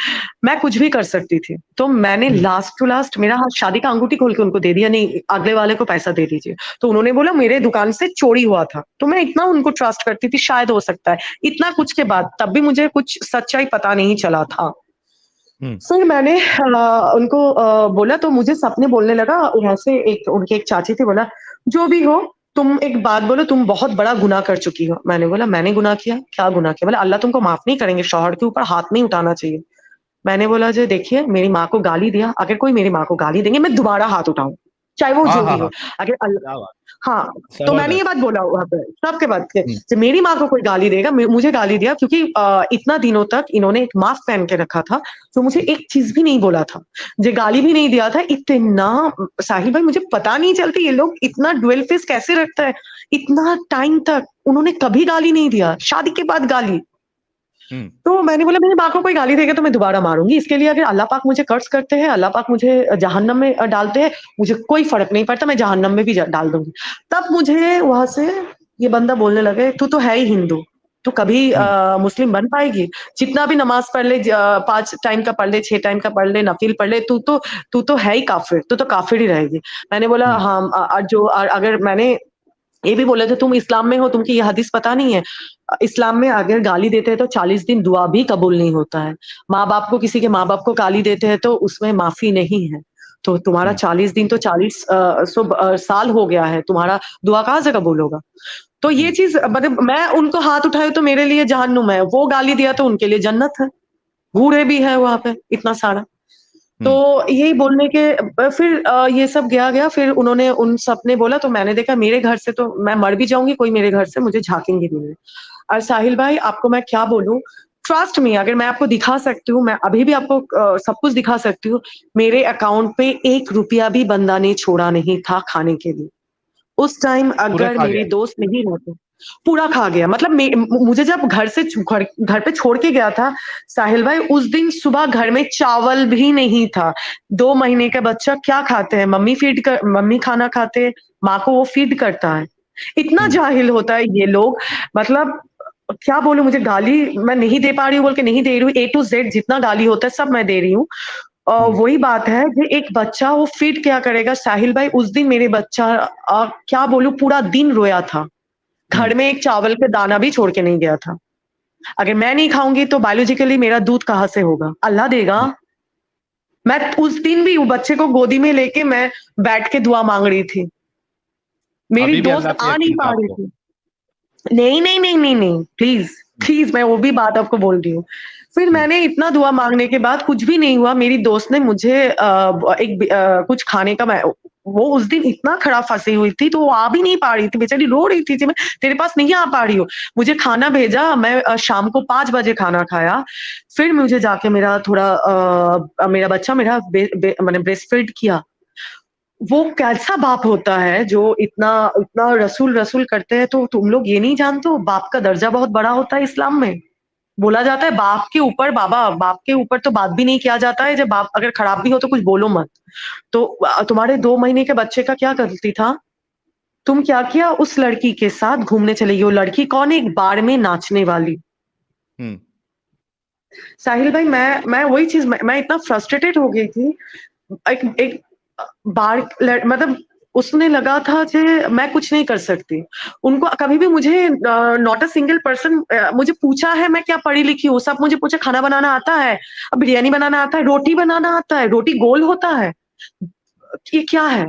मैं कुछ भी कर सकती थी। तो मैंने लास्ट टू लास्ट मेरा शादी का अंगूठी खोल के उनको दे दिया, नहीं अगले वाले को पैसा दे दीजिए। तो उन्होंने बोला मेरे दुकान से चोरी हुआ था, तो मैं इतना उनको ट्रस्ट करती थी, शायद हो सकता है, इतना कुछ के बाद तब भी मुझे कुछ सच्चाई पता नहीं चला था। फिर मैंने उनको बोला, तो मुझे सपने बोलने लगा, वहां से उनकी एक चाची थी, बोला जो भी हो तुम एक बात बोलो, तुम बहुत बड़ा गुनाह कर चुकी हो। मैंने बोला मैंने गुनाह किया, क्या गुनाह किया? बोला अल्लाह तुमको माफ नहीं करेंगे, शौहर के ऊपर हाथ नहीं उठाना चाहिए। मैंने बोला जो देखिए मेरी माँ को गाली दिया, अगर कोई मेरी माँ को गाली देंगे मैं दोबारा हाथ उठाऊं, चाहे वो जो भी हो। अगर अल्लाह, हाँ, तो मैंने ये बात बोला वहां पे सबके बात के, जब मेरी माँ को कोई गाली देगा, मुझे गाली दिया, क्योंकि इतना दिनों तक इन्होंने एक मास्क पहन के रखा था, तो मुझे एक चीज भी नहीं बोला था, जो गाली भी नहीं दिया था। इतना साहिल भाई मुझे पता नहीं चलती ये लोग इतना डुअल फेस कैसे रखता है, इतना टाइम तक उन्होंने कभी गाली नहीं दिया, शादी के बाद गाली। तो मैंने बोला मेरी माँ को कोई गाली देगा तो मैं दोबारा मारूंगी, इसके लिए अगर अल्लाह पाक मुझे कर्ज करते हैं, अल्लाह पाक मुझे जहन्नम में डालते हैं, मुझे कोई फर्क नहीं पड़ता, मैं जहन्नम में भी डाल दूंगी। तब मुझे वहां से ये बंदा बोलने लगे तू तो है ही हिंदू, तू कभी मुस्लिम बन पाएगी, जितना भी नमाज पढ़ ले, 5 टाइम का पढ़ ले, 6 टाइम का पढ़ ले, नफिल पढ़ ले, तू तो है ही काफिर, तू तो काफिर ही रहेगी। मैंने बोला हाँ, अगर मैंने ये भी बोला था तुम इस्लाम में हो, तुमको ये हदीस पता नहीं है, इस्लाम में अगर गाली देते हैं तो 40 दिन दुआ भी कबूल नहीं होता है, माँ बाप को, किसी के माँ बाप को गाली देते हैं तो उसमें माफी नहीं है। तो तुम्हारा 40 दिन तो 40 साल हो गया है, तुम्हारा दुआ कहाँ से कबूल होगा? तो ये चीज मतलब मैं उनको हाथ उठाए तो मेरे लिए जहन्नुम है, वो गाली दिया तो उनके लिए जन्नत है, बूढ़े भी है वहां पे इतना सारा। तो यही बोलने के फिर ये सब गया फिर उन्होंने उन सब ने बोला, तो मैंने देखा मेरे घर से तो मैं मर भी जाऊंगी, कोई मेरे घर से मुझे झाकेंगे भी नहीं। और साहिल भाई आपको मैं क्या बोलूं, ट्रस्ट मी, अगर मैं आपको दिखा सकती हूँ, मैं अभी भी आपको सब कुछ दिखा सकती हूँ, मेरे अकाउंट पे 1 रुपया भी बंदा ने छोड़ा नहीं था खाने के लिए। उस टाइम अगर मेरे दोस्त नहीं रहते, पूरा खा गया। मतलब मुझे जब घर पे छोड़ के गया था साहिल भाई, उस दिन सुबह घर में चावल भी नहीं था। 2 महीने का बच्चा क्या खाते हैं, मम्मी खाना खाते हैं, माँ को वो फीड करता है। इतना जाहिल होता है ये लोग, मतलब क्या बोलूं, मुझे गाली मैं नहीं दे पा रही हूँ बोल के नहीं दे रही हूँ, A to Z जितना गाली होता है सब मैं दे रही हूँ। वही बात है कि एक बच्चा वो फीड क्या करेगा साहिल भाई। उस दिन मेरे बच्चा क्या बोलूं पूरा दिन रोया था, घर में एक चावल का दाना भी छोड़ के नहीं गया था। अगर मैं नहीं खाऊंगी तो बायोलॉजिकली मेरा दूध कहाँ से होगा, अल्लाह देगा। मैं उस दिन भी वो बच्चे को गोदी में लेके मैं बैठ के दुआ मांग रही थी, मेरी दोस्त आ नहीं पा रही थी। नहीं, प्लीज मैं वो भी बात आपको बोल रही हूँ। फिर मैंने इतना दुआ मांगने के बाद कुछ भी नहीं हुआ। मेरी दोस्त ने मुझे कुछ खाने का, वो उस दिन इतना खराब फंसी हुई थी तो वो आ भी नहीं पा रही थी, बेचारी रो रही थी मैं तेरे पास नहीं आ पा रही हूँ। मुझे खाना भेजा, मैं शाम को 5 बजे खाना खाया। फिर मुझे जाके मेरा थोड़ा मेरा बच्चा मेरा मैंने ब्रेस्ट फीड किया। वो कैसा बाप होता है जो इतना इतना रसूल करते हैं। तो तुम लोग ये नहीं जानते हो, बाप का दर्जा बहुत बड़ा होता है इस्लाम में। बोला जाता है बाप के ऊपर तो बात भी नहीं किया जाता है, जब बाप अगर खराब भी हो तो कुछ बोलो मत। तो तुम्हारे 2 महीने के बच्चे का क्या गलती था? तुम क्या किया, उस लड़की के साथ घूमने चले गए। वो लड़की कौन है? एक बार में नाचने वाली। साहिल भाई मैं वही चीज मैं इतना फ्रस्ट्रेटेड हो गई थी। एक बार मतलब उसने लगा था कि मैं कुछ नहीं कर सकती। उनको कभी भी मुझे नॉट अ सिंगल पर्सन मुझे पूछा है मैं क्या पढ़ी लिखी हूँ, सब मुझे पूछा खाना बनाना आता है, बिरयानी बनाना आता है, रोटी बनाना आता है, रोटी गोल होता है, ये क्या है?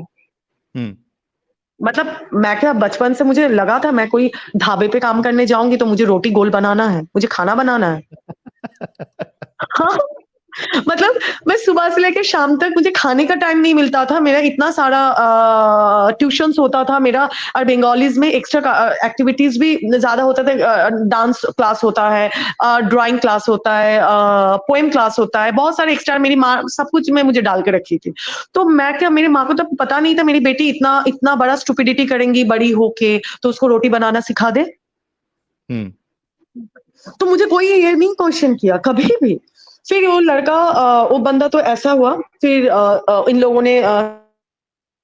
मतलब मैं क्या, बचपन से मुझे लगा था मैं कोई ढाबे पे काम करने जाऊंगी तो मुझे रोटी गोल बनाना है, मुझे खाना बनाना है। हाँ, मतलब मैं सुबह से लेकर शाम तक मुझे खाने का टाइम नहीं मिलता था। मेरा इतना सारा ट्यूशंस होता था मेरा, और बंगालीज में एक्स्ट्रा एक्टिविटीज भी ज्यादा होता था। डांस क्लास होता है, ड्राइंग क्लास होता है, पोएम क्लास होता है, बहुत सारे एक्स्ट्रा मेरी माँ सब कुछ में मुझे डाल के रखी थी। तो मैं क्या, मेरी माँ को तो पता नहीं था मेरी बेटी इतना इतना बड़ा स्टुपिडिटी करेंगी बड़ी होके, तो उसको रोटी बनाना सिखा दे। तो मुझे कोई ये नहीं क्वेश्चन किया कभी भी। फिर वो लड़का वो बंदा तो ऐसा हुआ, फिर इन लोगों ने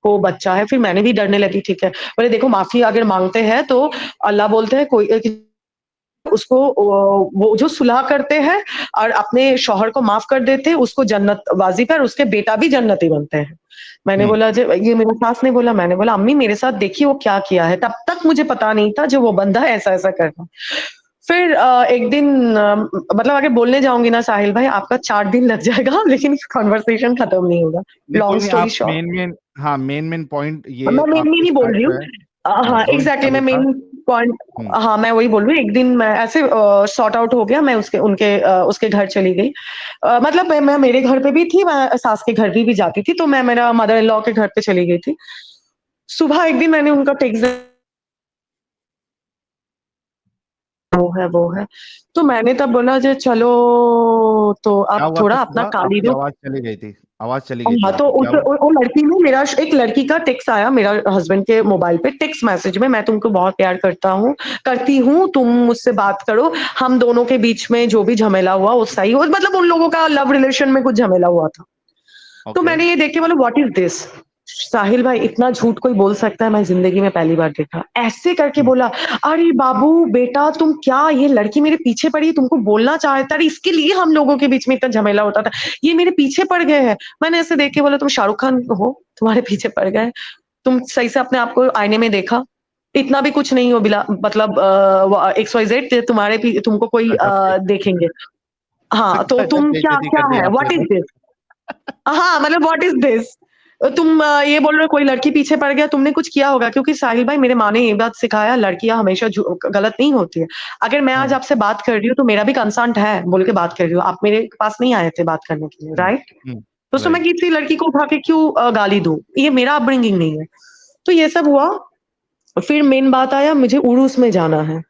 को बच्चा है, फिर मैंने भी डरने लगी। ठीक है, बोले देखो माफी अगर मांगते हैं तो अल्लाह बोलते हैं कोई उसको वो जो सुलह करते हैं और अपने शौहर को माफ कर देते हैं उसको जन्नत वाजी पर उसके बेटा भी जन्नती बनते हैं। मैंने बोला ये मेरे सास ने बोला, मैंने बोला अम्मी मेरे साथ देखिए वो क्या किया है। तब तक मुझे पता नहीं था जो वो बंदा ऐसा ऐसा करता। फिर एक दिन मतलब अगर बोलने जाऊंगी ना साहिल भाई आपका 4 दिन लग जाएगा, लेकिन कॉन्वर्सेशन खत्म नहीं होगा। Long story short, main point ये मैं मेन नहीं बोल रही हूँ। हाँ एग्जैक्टली, मैं मेन पॉइंट, हाँ मैं वही बोल रही हूँ। एक दिन मैं ऐसे सॉर्ट आउट हो गया, मैं उसके घर चली गई। मतलब मैं मेरे घर पे भी थी, मैं सास के घर भी जाती थी, तो मैं मेरा मदर इन लॉ के घर पे चली गई थी। सुबह एक दिन मैंने उनका टेक्स्ट वो है तो मैंने तब बोला जो चलो तो आप थोड़ा अपना काली दो। आवाज चली गई हाँ, तो वो लड़की ने मेरा एक लड़की का टेक्स्ट आया मेरा हस्बैंड के मोबाइल पे, टेक्स्ट मैसेज में, मैं तुमको बहुत प्यार करती हूँ, तुम मुझसे बात करो, हम दोनों के बीच में जो भी झमेला हुआ वो सही हो। मतलब उन लोगों का लव रिलेशन में कुछ झमेला हुआ था। तो मैंने ये देख के बोला व्हाट इज दिस। साहिल भाई इतना झूठ कोई बोल सकता है, मैं जिंदगी में पहली बार देखा। ऐसे करके बोला अरे बाबू बेटा तुम क्या, ये लड़की मेरे पीछे पड़ी, तुमको बोलना चाहता है, इसके लिए हम लोगों के बीच में इतना झमेला होता था, ये मेरे पीछे पड़ गए हैं। मैंने ऐसे देख के बोला तुम शाहरुख खान हो, तुम्हारे पीछे पड़ गए, तुम सही से अपने आप को आईने में देखा, इतना भी कुछ नहीं हो बिला मतलब XYZ तुम्हारे तुमको कोई देखेंगे। हाँ तो तुम क्या है, व्हाट इज दिस। हाँ मतलब व्हाट इज दिस। तुम ये बोल रहे हो कोई लड़की पीछे पड़ गया, तुमने कुछ किया होगा, क्योंकि साहिल भाई मेरे माँ ने ये बात सिखाया, लड़कियां हमेशा गलत नहीं होती है। अगर मैं आज आपसे बात कर रही हूँ तो मेरा भी कंसर्न है बोल के बात कर रही हूँ, आप मेरे पास नहीं आए थे बात करने के लिए, राइट? तो मैं किसी लड़की को उठा के क्यों गाली दूं? ये मेरा अपब्रिंगिंग नहीं है। तो ये सब हुआ। फिर मेन बात आया, मुझे उरूस में जाना है।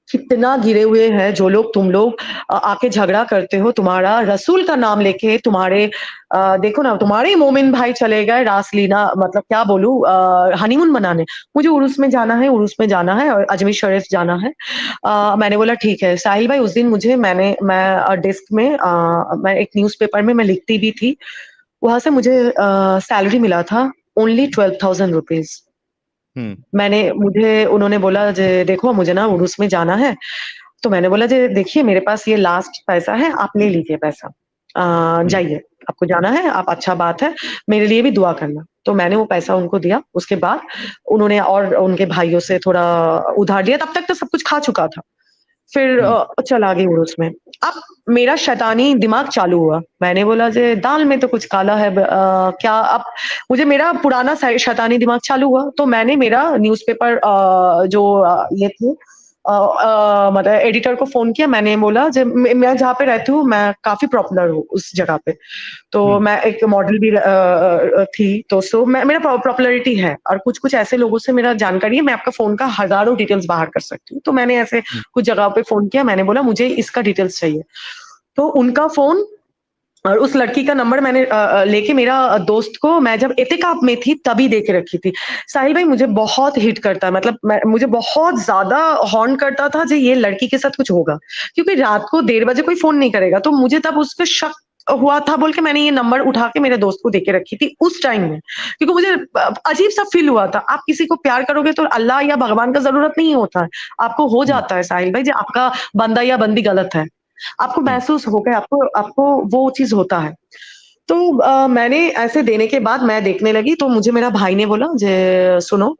कितना गिरे हुए हैं जो लोग, तुम लोग आके झगड़ा करते हो, तुम्हारा रसूल का नाम लेके तुम्हारे देखो ना, तुम्हारे मोमिन भाई चले गए रासलीला, मतलब क्या बोलूं, हनीमून मनाने। मुझे उरूस में जाना है, उरूस में जाना है और अजमेर शरीफ जाना है। मैंने बोला ठीक है। साहिल भाई उस दिन मैं डेस्क में मैं एक न्यूज़पेपर में मैं लिखती भी थी, वहां से मुझे सैलरी मिला था ओनली 12,000 रुपीज। मुझे उन्होंने बोला जे देखो मुझे ना उरूस में जाना है, तो मैंने बोला जे देखिए मेरे पास ये लास्ट पैसा है, आप ले लीजिए पैसा, जाइए, आपको जाना है, आप, अच्छा बात है, मेरे लिए भी दुआ करना। तो मैंने वो पैसा उनको दिया। उसके बाद उन्होंने और उनके भाइयों से थोड़ा उधार लिया, तब तक तो सब कुछ खा चुका था। फिर चला गई उरूस में। अब मेरा शैतानी दिमाग चालू हुआ, मैंने बोला जे दाल में तो कुछ काला है, क्या अब मुझे मेरा पुराना शैतानी दिमाग चालू हुआ। तो मैंने मेरा न्यूज़पेपर जो ये थे मतलब एडिटर को फोन किया। मैंने बोला जब मैं जहाँ पे रहती हूँ मैं काफी पॉपुलर हूँ उस जगह पे, तो मैं एक मॉडल भी थी, तो सो मेरा पॉपुलैरिटी है और कुछ कुछ ऐसे लोगों से मेरा जानकारी है, मैं आपका फोन का हजारों डिटेल्स बाहर कर सकती हूँ। तो मैंने ऐसे कुछ जगह पे फोन किया, मैंने बोला मुझे इसका डिटेल्स चाहिए। तो उनका फोन और उस लड़की का नंबर मैंने लेके मेरा दोस्त को, मैं जब एतिकाफ में थी तभी दे के रखी थी। साहिल भाई मुझे बहुत हिट करता है, मतलब मुझे बहुत ज्यादा हॉर्न करता था जो ये लड़की के साथ कुछ होगा, क्योंकि रात को 1:30 बजे कोई फोन नहीं करेगा। तो मुझे तब उस पर शक हुआ था बोल के मैंने ये नंबर उठा के मेरे दोस्त को देके रखी थी उस टाइम में, क्योंकि मुझे अजीब सा फील हुआ था। आप किसी को प्यार करोगे तो अल्लाह या भगवान का जरूरत नहीं होता है, आपको हो जाता है साहिल भाई, जो आपका बंदा या बंदी गलत है, आपको महसूस हो गया, आपको वो चीज होता है। तो मैंने ऐसे देने के बाद मैं देखने लगी, तो मुझे मेरा भाई ने बोला जे सुनो,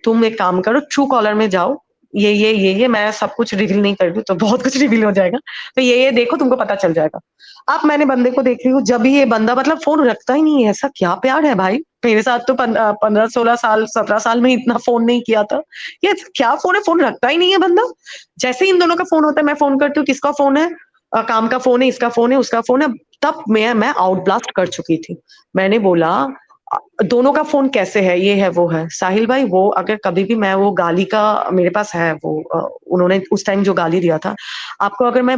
तुम एक काम करो, ट्रू कॉलर में जाओ, ये मैं सब कुछ रिवील नहीं कर रही हूँ, तो बहुत कुछ रिवील हो जाएगा, तो ये देखो तुमको पता चल जाएगा। अब मैंने बंदे को देख रही हूँ, जब भी ये बंदा मतलब फोन रखता ही नहीं है, ऐसा क्या प्यार है भाई, मेरे साथ तो 15, 16 साल, 17 साल में इतना फोन नहीं किया था, ये क्या फोन है, फोन रखता ही नहीं है बंदा। जैसे ही इन दोनों का फोन होता है मैं फोन करती हूँ, किसका फोन है, काम का फोन है, इसका फोन है, उसका फोन है। तब मैं आउट ब्लास्ट कर चुकी थी। मैंने बोला दोनों का फोन कैसे है, ये है वो है। साहिल भाई वो अगर कभी भी मैं वो गाली का मेरे पास है, वो उन्होंने उस टाइम जो गाली दिया था, आपको अगर मैं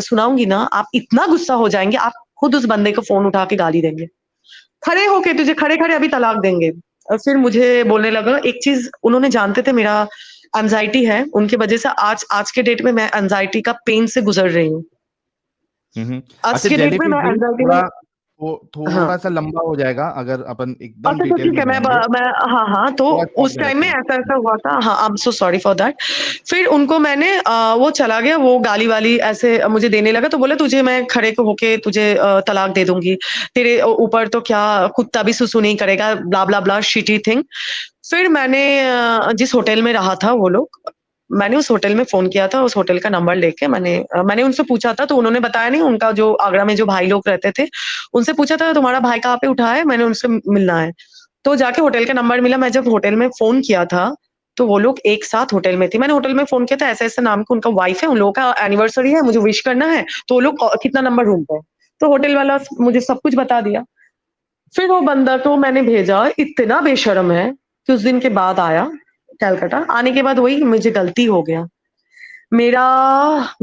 सुनाऊंगी ना, आप इतना गुस्सा हो जाएंगे, आप खुद उस बंदे को फोन उठा के गाली देंगे, खड़े होके तुझे खड़े खड़े अभी तलाक देंगे। और फिर मुझे बोलने लगा एक चीज, उन्होंने जानते थे मेरा एंजाइटी है, उनकी वजह से आज के डेट में मैं एंजाइटी का पेन से गुजर रही हूँ। आज अच्छा के डेट में मैं एंजाइटी में थोड़ा सा लंबा हो जाएगा अगर अपन एकदम अच्छा डिटेल ठीक है, में जाएंगे। हाँ, तो उस टाइम में ऐसा हुआ था। हाँ, I am so sorry for that. फिर उनको मैंने वो चला गया, वो गाली वाली ऐसे मुझे देने लगा, तो बोले तुझे मैं खड़े होके तुझे तलाक दे दूंगी, तेरे ऊपर तो क्या कुत्ता भी सुसु नहीं करेगा, ब्ला ब्ला ब्ला शिटी थिंग। फिर मैंने जिस होटल में रहा था वो लोग, मैंने उस होटल में फोन किया था, उस होटल का नंबर लेके मैंने उनसे पूछा था, तो उन्होंने बताया नहीं, उनका जो आगरा में जो भाई लोग रहते थे उनसे पूछा था तुम्हारा भाई कहाँ पे उठा है, मैंने उनसे मिलना है। तो जाके होटल का नंबर मिला। मैं जब होटल में फोन किया था तो वो लोग एक साथ होटल में थे। मैंने होटल में फोन किया था, ऐसे ऐसे नाम का उनका वाइफ है, उन लोगों का एनिवर्सरी है, मुझे विश करना है, तो वो लोग कितना नंबर रूम पे है, तो होटल वाला मुझे सब कुछ बता दिया। फिर वो बंदा को मैंने भेजा, इतना बेशर्म है कि उस दिन के बाद आया कलकत्ता, आने के बाद वही मुझे गलती हो गया, मेरा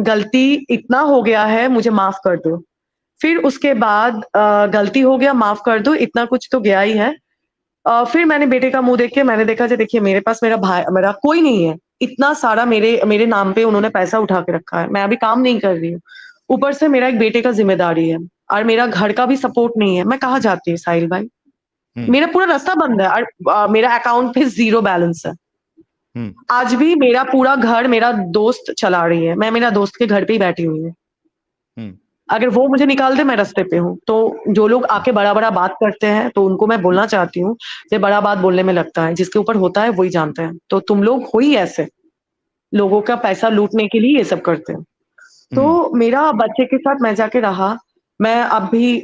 गलती इतना हो गया है, मुझे माफ कर दो। फिर उसके बाद गलती हो गया, माफ कर दो, इतना कुछ तो गया ही है। फिर मैंने बेटे का मुंह देख के मैंने देखा, देखिए मेरे पास मेरा कोई नहीं है, इतना सारा मेरे नाम पे उन्होंने पैसा उठा के रखा है, मैं अभी काम नहीं कर रही हूँ, ऊपर से मेरा एक बेटे का जिम्मेदारी है और मेरा घर का भी सपोर्ट नहीं है, मैं कहाँ जाती हूँ साहिल भाई, मेरा पूरा रास्ता बंद है और मेरा अकाउंट पे 0 बैलेंस है। आज भी मेरा पूरा घर मेरा दोस्त चला रही है, मैं मेरा दोस्त के घर पे ही बैठी हुई हूँ। अगर वो मुझे निकाल दे मैं रास्ते पे हूँ। तो जो लोग आके बड़ा बड़ा बात करते हैं, तो उनको मैं बोलना चाहती हूँ कि बड़ा बात बोलने में लगता है, जिसके ऊपर होता है वही जानते हैं। तो तुम लोग हो ही ऐसे, लोगों का पैसा लूटने के लिए ये सब करते हैं। तो मेरा बच्चे के साथ मैं जाके रहा, मैं अब भी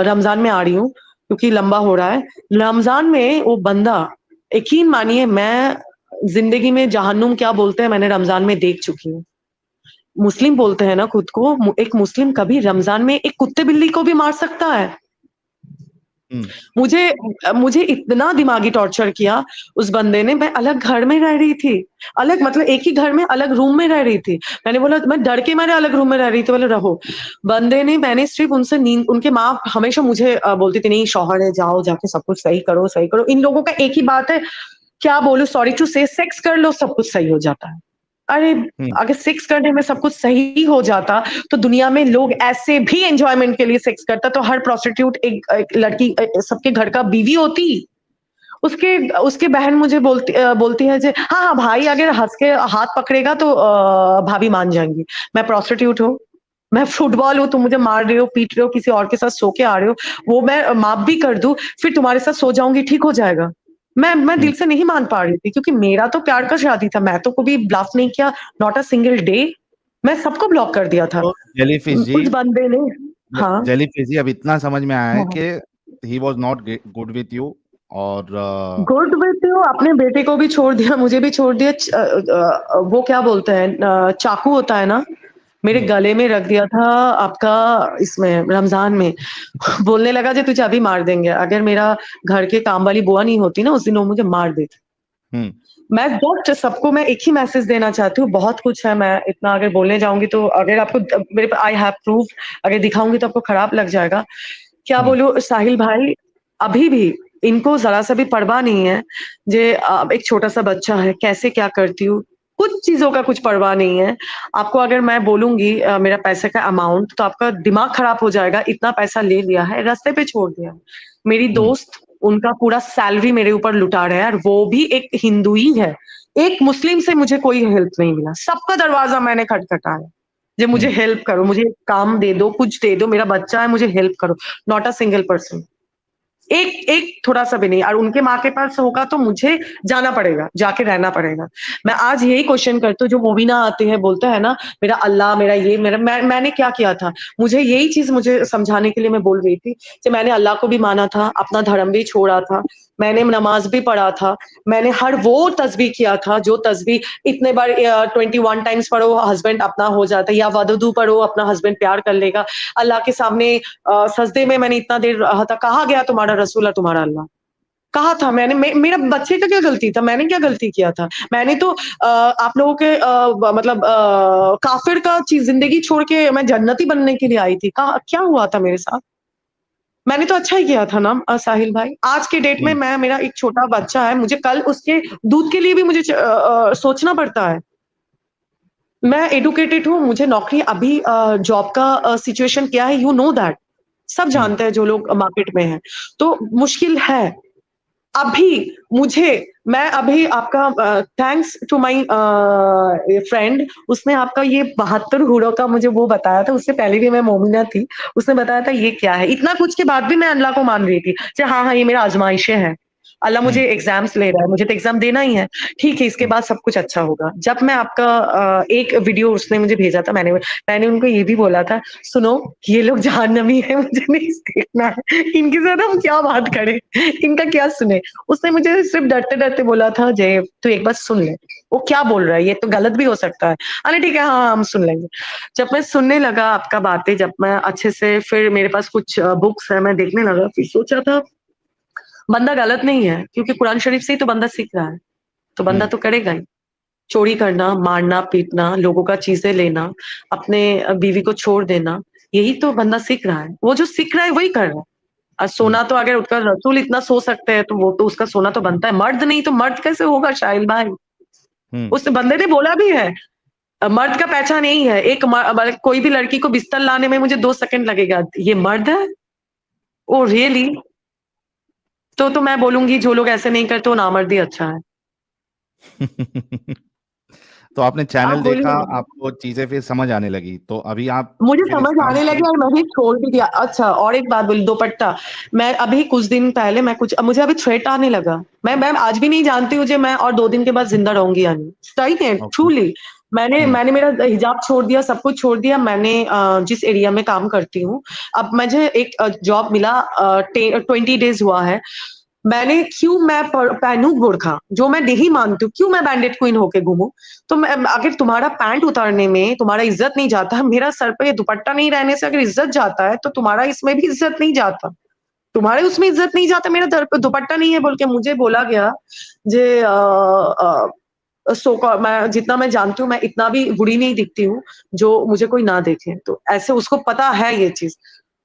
रमजान में आ रही हूँ, क्योंकि लंबा हो रहा है। रमजान में वो बंदा, यकीन मानिए मैं जिंदगी में जहन्नुम क्या बोलते हैं मैंने रमजान में देख चुकी हूँ। मुस्लिम बोलते हैं ना खुद को, एक मुस्लिम कभी रमजान में एक कुत्ते बिल्ली को भी मार सकता है। मुझे इतना दिमागी टॉर्चर किया उस बंदे ने। मैं अलग घर में रह रही थी, अलग मतलब एक ही घर में अलग रूम में रह रही थी। मैंने बोला, मैं डर के मारे अलग रूम में रह रही थी। बोले रहो। बंदे ने, मैंने सिर्फ उनसे नींद, उनके माँ हमेशा मुझे बोलती थी नहीं शौहर है, जाओ जाके सब कुछ सही करो सही करो। इन लोगों का एक ही बात है, क्या बोलूं, सॉरी टू से, सेक्स कर लो सब कुछ सही हो जाता है। अरे अगर सेक्स करने में सब कुछ सही हो जाता तो दुनिया में लोग ऐसे भी एंजॉयमेंट के लिए सेक्स करता, तो हर प्रोस्टिट्यूट एक लड़की सबके घर का बीवी होती। उसके बहन मुझे बोलती है जे हाँ हाँ भाई अगर हंस के हाथ पकड़ेगा तो भाभी मान जाएंगी। मैं प्रोस्टिट्यूट हूँ, मैं फुटबॉल हूँ, तुम मुझे मार रहे हो, पीट रहे हो, किसी और के साथ सो के आ रहे हो, वो मैं माफ भी कर दूं, फिर तुम्हारे साथ सो जाऊंगी, ठीक हो जाएगा। मैं दिल से नहीं मान पा रही थी, क्योंकि मेरा तो प्यार का शादी था। मैं तो कभी ब्लफ नहीं किया, नॉट अ सिंगल डे। मैं सबको ब्लॉक कर दिया था। तो जेलीफिश जी, कुछ बंदे ने, हाँ जेलीफिश जी अब इतना समझ में आया है हाँ। कि he was not good with you, और गुड विथ यू, अपने बेटे को भी छोड़ दिया, मुझे भी छोड़ दिया। वो क्या बोलते हैं, चाकू होता है ना, मेरे गले में रख दिया था आपका इसमें रमजान में। बोलने लगा जो तुझे अभी मार देंगे, अगर मेरा घर के काम वाली बुआ नहीं होती ना उस दिन, वो मुझे मार देती। मैं जस्ट सबको मैं एक ही मैसेज देना चाहती हूँ, बहुत कुछ है, मैं इतना अगर बोलने जाऊंगी तो अगर आपको मेरे पास आई हैव प्रूफ, अगर दिखाऊंगी तो आपको खराब लग जाएगा। क्या बोलूं साहिल भाई, अभी भी इनको जरा सा भी परवाह नहीं है। जे एक छोटा सा बच्चा है, कैसे क्या करती हूँ, कुछ चीजों का कुछ परवाह नहीं है। आपको अगर मैं बोलूंगी मेरा पैसे का अमाउंट, तो आपका दिमाग खराब हो जाएगा। इतना पैसा ले लिया है, रास्ते पे छोड़ दिया। मेरी दोस्त, उनका पूरा सैलरी मेरे ऊपर लुटा रहा है, और वो भी एक हिंदू ही है। एक मुस्लिम से मुझे कोई हेल्प नहीं मिला। सबका दरवाजा मैंने खटखटाया, जो मुझे हेल्प करो, मुझे काम दे दो, कुछ दे दो, मेरा बच्चा है, मुझे हेल्प करो। नॉट अ सिंगल पर्सन, एक थोड़ा सा भी नहीं। और उनके माँ के पास होगा तो मुझे जाना पड़ेगा, जाके रहना पड़ेगा। मैं आज यही क्वेश्चन करती हूँ, जो मोमिना आते हैं बोलते हैं ना मेरा अल्लाह, मेरा ये, मैंने क्या किया था। मुझे यही चीज मुझे समझाने के लिए मैं बोल रही थी कि मैंने अल्लाह को भी माना था, अपना धर्म भी छोड़ा था, मैंने नमाज भी पढ़ा था, मैंने हर वो तस्बीह किया था जो तस्बीह इतने बार 21 टाइम्स पढ़ो हस्बैंड अपना हो जाता है, या वदुदू पढ़ो अपना हस्बैंड प्यार कर लेगा। अल्लाह के सामने सजदे में मैंने इतना देर रहा था। कहा गया तुम्हारा रसूल और तुम्हारा अल्लाह, कहा था मैंने। मेरा बच्चे का क्या गलती था, मैंने क्या गलती किया था। मैंने तो आप लोगों के मतलब काफिर का चीज जिंदगी छोड़ के मैं जन्नती बनने के लिए आई थी। क्या हुआ था मेरे साथ, मैंने तो अच्छा ही किया था ना साहिल भाई। आज के डेट में मैं, मेरा एक छोटा बच्चा है, मुझे कल उसके दूध के लिए भी मुझे सोचना पड़ता है। मैं एडुकेटेड हूँ, मुझे नौकरी, अभी जॉब का सिचुएशन क्या है, यू नो दैट, सब जानते हैं जो लोग मार्केट में हैं। तो मुश्किल है अभी मुझे। मैं अभी आपका थैंक्स टू माय फ्रेंड, उसने आपका ये 72 हूरों का मुझे वो बताया था। उससे पहले भी मैं मोमिना थी, उसने बताया था ये क्या है। इतना कुछ के बाद भी मैं अल्लाह को मान रही थी कि हाँ हाँ ये मेरा आजमाइशें है, अल्लाह मुझे एग्जाम्स ले रहा है, मुझे तो एग्जाम देना ही है, ठीक है, इसके बाद सब कुछ अच्छा होगा। जब मैं आपका एक वीडियो उसने मुझे भेजा था, मैंने उनको ये भी बोला था, सुनो ये लोग जहन्नमी है, मुझे नहीं देखना है, इनके साथ हम क्या बात करें, इनका क्या सुने। उसने मुझे सिर्फ डरते डरते बोला था, जय तू एक बार सुन ले, वो क्या बोल रहा है, ये तो गलत भी हो सकता है। अरे ठीक है, हाँ हम सुन लेंगे। जब मैं सुनने लगा आपका बातें, जब मैं अच्छे से, फिर मेरे पास कुछ बुक्स है, मैं देखने लगा, फिर सोचा था बंदा गलत नहीं है, क्योंकि कुरान शरीफ से ही तो बंदा सीख रहा है, तो बंदा तो करेगा ही। चोरी करना, मारना पीटना, लोगों का चीजें लेना, अपने बीवी को छोड़ देना, यही तो बंदा सीख रहा है। वो जो सीख रहा है वही कर रहा है। और सोना तो अगर उसका रसूल इतना सो सकते हैं, तो वो तो उसका सोना तो बनता है। मर्द नहीं तो मर्द कैसे होगा शाहिल भाई। उस बंदे ने बोला भी है, मर्द का पहचान यही है। कोई भी लड़की को बिस्तर लाने में मुझे 2 सेकंड लगेगा, ये मर्द है। ओ रियली, तो मैं बोलूंगी जो लोग ऐसे नहीं करते वो नामर्दी अच्छा है। तो आपने चैनल आप देखा, बोलिए। आपको चीजें फिर समझ आने लगी, तो अभी आप मुझे फिर समझ इस्लाम आने लगी और मैंने छोड़ भी दिया। अच्छा और एक बात बोली, दुपट्टा, मैं अभी कुछ दिन पहले मुझे अभी थ्रेट आने लगा। मैं आज भी नहीं जानती हूँ मैं और 2 दिन के बाद जिंदा रहूंगी या नहीं। सही है, ओके। ट्रूली। मैंने मेरा हिजाब छोड़ दिया, सब कुछ छोड़ दिया। मैंने जिस एरिया में काम करती हूँ, अब मुझे एक जॉब मिला, 20 डेज हुआ है। क्यों मैं पहनूं बुर्का, जो मैं नहीं मानती हूँ, क्यों मैं बैंडेड क्वीन होके घूमूं? तो अगर तुम्हारा पैंट उतारने में तुम्हारा इज्जत नहीं जाता है, मेरा सर पे दुपट्टा नहीं रहने से अगर इज्जत जाता है, तो तुम्हारा इसमें भी इज्जत नहीं जाता। तुम्हारे उसमें इज्जत नहीं जाता, मेरा दुपट्टा नहीं है बोल के मुझे बोला गया। जे मैं जितना मैं जानती हूँ, मैं इतना भी बुरी नहीं दिखती हूँ जो मुझे कोई ना देखे। तो ऐसे उसको पता है ये चीज।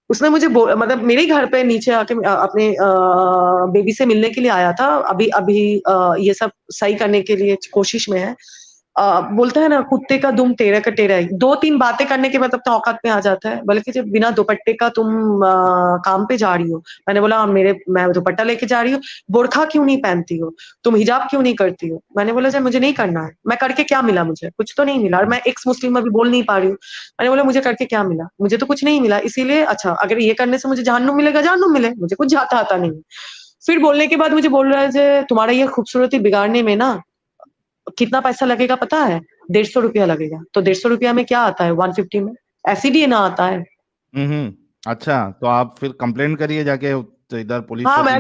उसने मुझे मतलब मेरे ही घर पे नीचे आके अपने बेबी से मिलने के लिए आया था। अभी अभी ये सब सही करने के लिए कोशिश में है। बोलता है ना, कुत्ते का दुम टेढ़ा का टेढ़ा ही। 2-3 बातें करने के बाद अपने औकात में आ जाता है। बल्कि जब बिना दुपट्टे का तुम काम पे जा रही हो, मैंने बोला मैं दुपट्टा लेके जा रही हूँ, बुर्का क्यों नहीं पहनती हो, तुम हिजाब क्यों नहीं करती हो? मैंने बोला जब मुझे नहीं करना है, मैं करके क्या मिला, मुझे कुछ तो नहीं मिला। और मैं एक्स मुस्लिम अभी बोल नहीं पा रही हूँ। मैंने बोला मुझे करके क्या मिला, मुझे तो कुछ नहीं मिला। इसीलिए अच्छा, अगर ये करने से मुझे जहन्नुम मिलेगा, जहन्नुम मिले, मुझे कुछ जाता आता नहीं। फिर बोलने के बाद मुझे बोल रहा है जे तुम्हारा ये खूबसूरती बिगाड़ने में ना कितना पैसा लगेगा पता है? 150 रुपया लगेगा। तो 150 रुपया में क्या आता है 150 में? एसिडी ना आता है। अच्छा, तो आप फिर कंप्लेंट करिए जाके तो इधर पुलिस हाँ, चौकी में।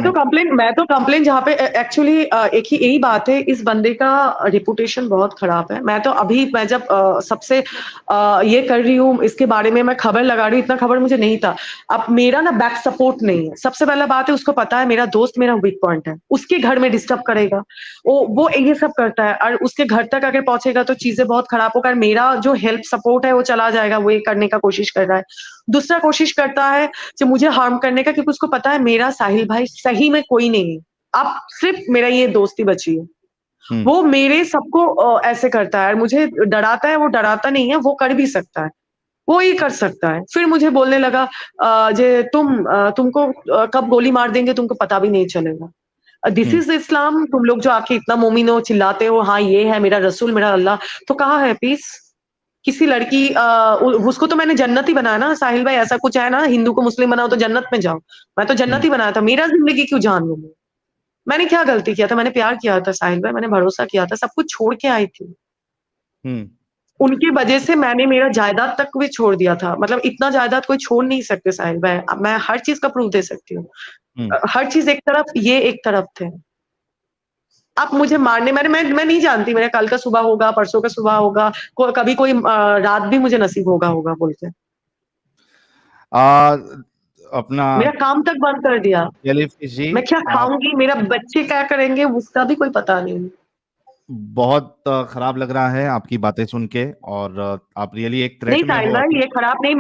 मैं तो कंप्लेन जहाँ पे एक्चुअली एक ही यही बात है, इस बंदे का रेपुटेशन बहुत खराब है। मैं जब सबसे ये कर रही हूँ, इसके बारे में मैं खबर लगा रही हूँ, इतना खबर मुझे नहीं था। अब मेरा ना बैक सपोर्ट नहीं है। सबसे पहला बात है, उसको पता है मेरा दोस्त मेरा वीक पॉइंट है। उसके घर में डिस्टर्ब करेगा, वो ये सब करता है, और उसके घर तक अगर पहुंचेगा तो चीजें बहुत खराब होगा। मेरा जो हेल्प सपोर्ट है वो चला जाएगा, वो ये करने का कोशिश कर रहा है। दूसरा कोशिश करता है जो मुझे हार्म करने का, क्योंकि उसको पता है मेरा साहिल भाई सही में कोई नहीं है। अब सिर्फ मेरा ये दोस्ती बची है। वो मेरे सबको ऐसे करता है, मुझे डराता है। वो डराता नहीं है, वो कर भी सकता है, वो ही कर सकता है। फिर मुझे बोलने लगा जे तुमको कब गोली मार देंगे तुमको पता भी नहीं चलेगा। दिस इज इस्लाम। तुम लोग जो आके इतना मोमिन हो, चिल्लाते हो, हाँ ये है मेरा रसूल मेरा अल्लाह, तो कहाँ है पीस? किसी लड़की उसको तो मैंने जन्नत ही बनाया ना साहिल भाई। ऐसा कुछ है ना, हिंदू को मुस्लिम बनाओ तो जन्नत में जाओ। मैं तो जन्नत ही बनाया था। मेरा जिंदगी क्यों जान लूं मैं? मैंने क्या गलती किया था? मैंने प्यार किया था साहिल भाई, मैंने भरोसा किया था, सब कुछ छोड़ के आई थी। उनकी वजह से मैंने मेरा जायदाद तक भी छोड़ दिया था। मतलब इतना जायदाद कोई छोड़ नहीं सकते साहिल भाई। अब मैं हर चीज का प्रूफ दे सकती हूँ। हर चीज एक तरफ, ये एक तरफ थे। आप मुझे मारने, मैं नहीं जानती मेरा कल का सुबह होगा, परसों का सुबह होगा, कभी कोई रात भी मुझे नसीब होगा बोल के अपना मेरा काम तक बंद कर दिया। जेलीफिश जी, मैं क्या खाऊंगी, मेरा बच्चे क्या करेंगे, उसका भी कोई पता नहीं। बहुत खराब लग रहा है आपकी बातें सुन के, और आप रियली एक नहीं थ्रेट में साहिल हो भाई, अभी। ये खराब नहीं।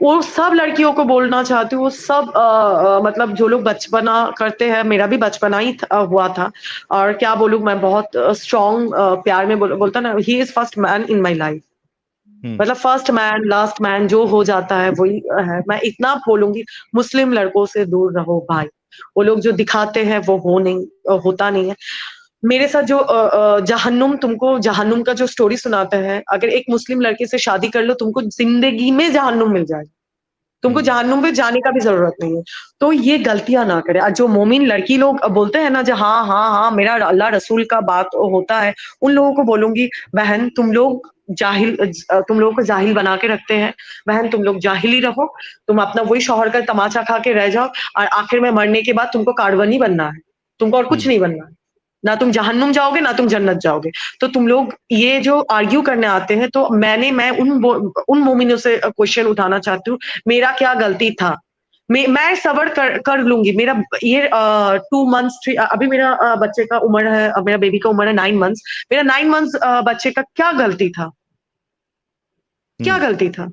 वो सब लड़कियों को बोलना चाहती हूँ। वो सब मतलब जो लोग बचपना करते हैं, मेरा भी बचपना ही हुआ था। और क्या बोलूं, मैं बहुत स्ट्रॉन्ग प्यार में बोलता ना, he is first man in my life. मतलब फर्स्ट मैन लास्ट मैन जो हो जाता है वही है। मैं इतना बोलूंगी, मुस्लिम लड़कों से दूर रहो भाई। वो लोग जो दिखाते हैं वो होता नहीं है। मेरे साथ जो जहन्नुम, तुमको जहन्नुम का जो स्टोरी सुनाते हैं, अगर एक मुस्लिम लड़के से शादी कर लो तुमको जिंदगी में जहन्नुम मिल जाएगा। तुमको जहन्नुम में जाने का भी जरूरत नहीं है। तो ये गलतियां ना करे। जो मोमिन लड़की लोग बोलते हैं ना, जो हाँ हाँ हाँ मेरा अल्लाह रसूल का बात होता है, उन लोगों को बोलूंगी बहन तुम लोग तुम लोगों को जाहिल बना के रखते हैं। बहन तुम लोग जाहिल ही रहो। तुम अपना वही शौहर का तमाचा खा के रह जाओ, और आखिर में मरने के बाद तुमको कार्बन ही बनना है। तुमको और कुछ नहीं बनना है। ना तुम जहन्नुम जाओगे ना तुम जन्नत जाओगे। तो तुम लोग ये जो आर्ग्यू करने आते हैं, तो मैं उन मोमिनों से क्वेश्चन उठाना चाहती हूँ, मेरा क्या गलती था? मैं सबर कर लूंगी। मेरा ये 2 मंथ्स अभी मेरा बच्चे का उम्र है, मेरा बेबी का उम्र है 9 मंथ्स। मेरा 9 मंथ्स बच्चे का क्या गलती था? क्या गलती था?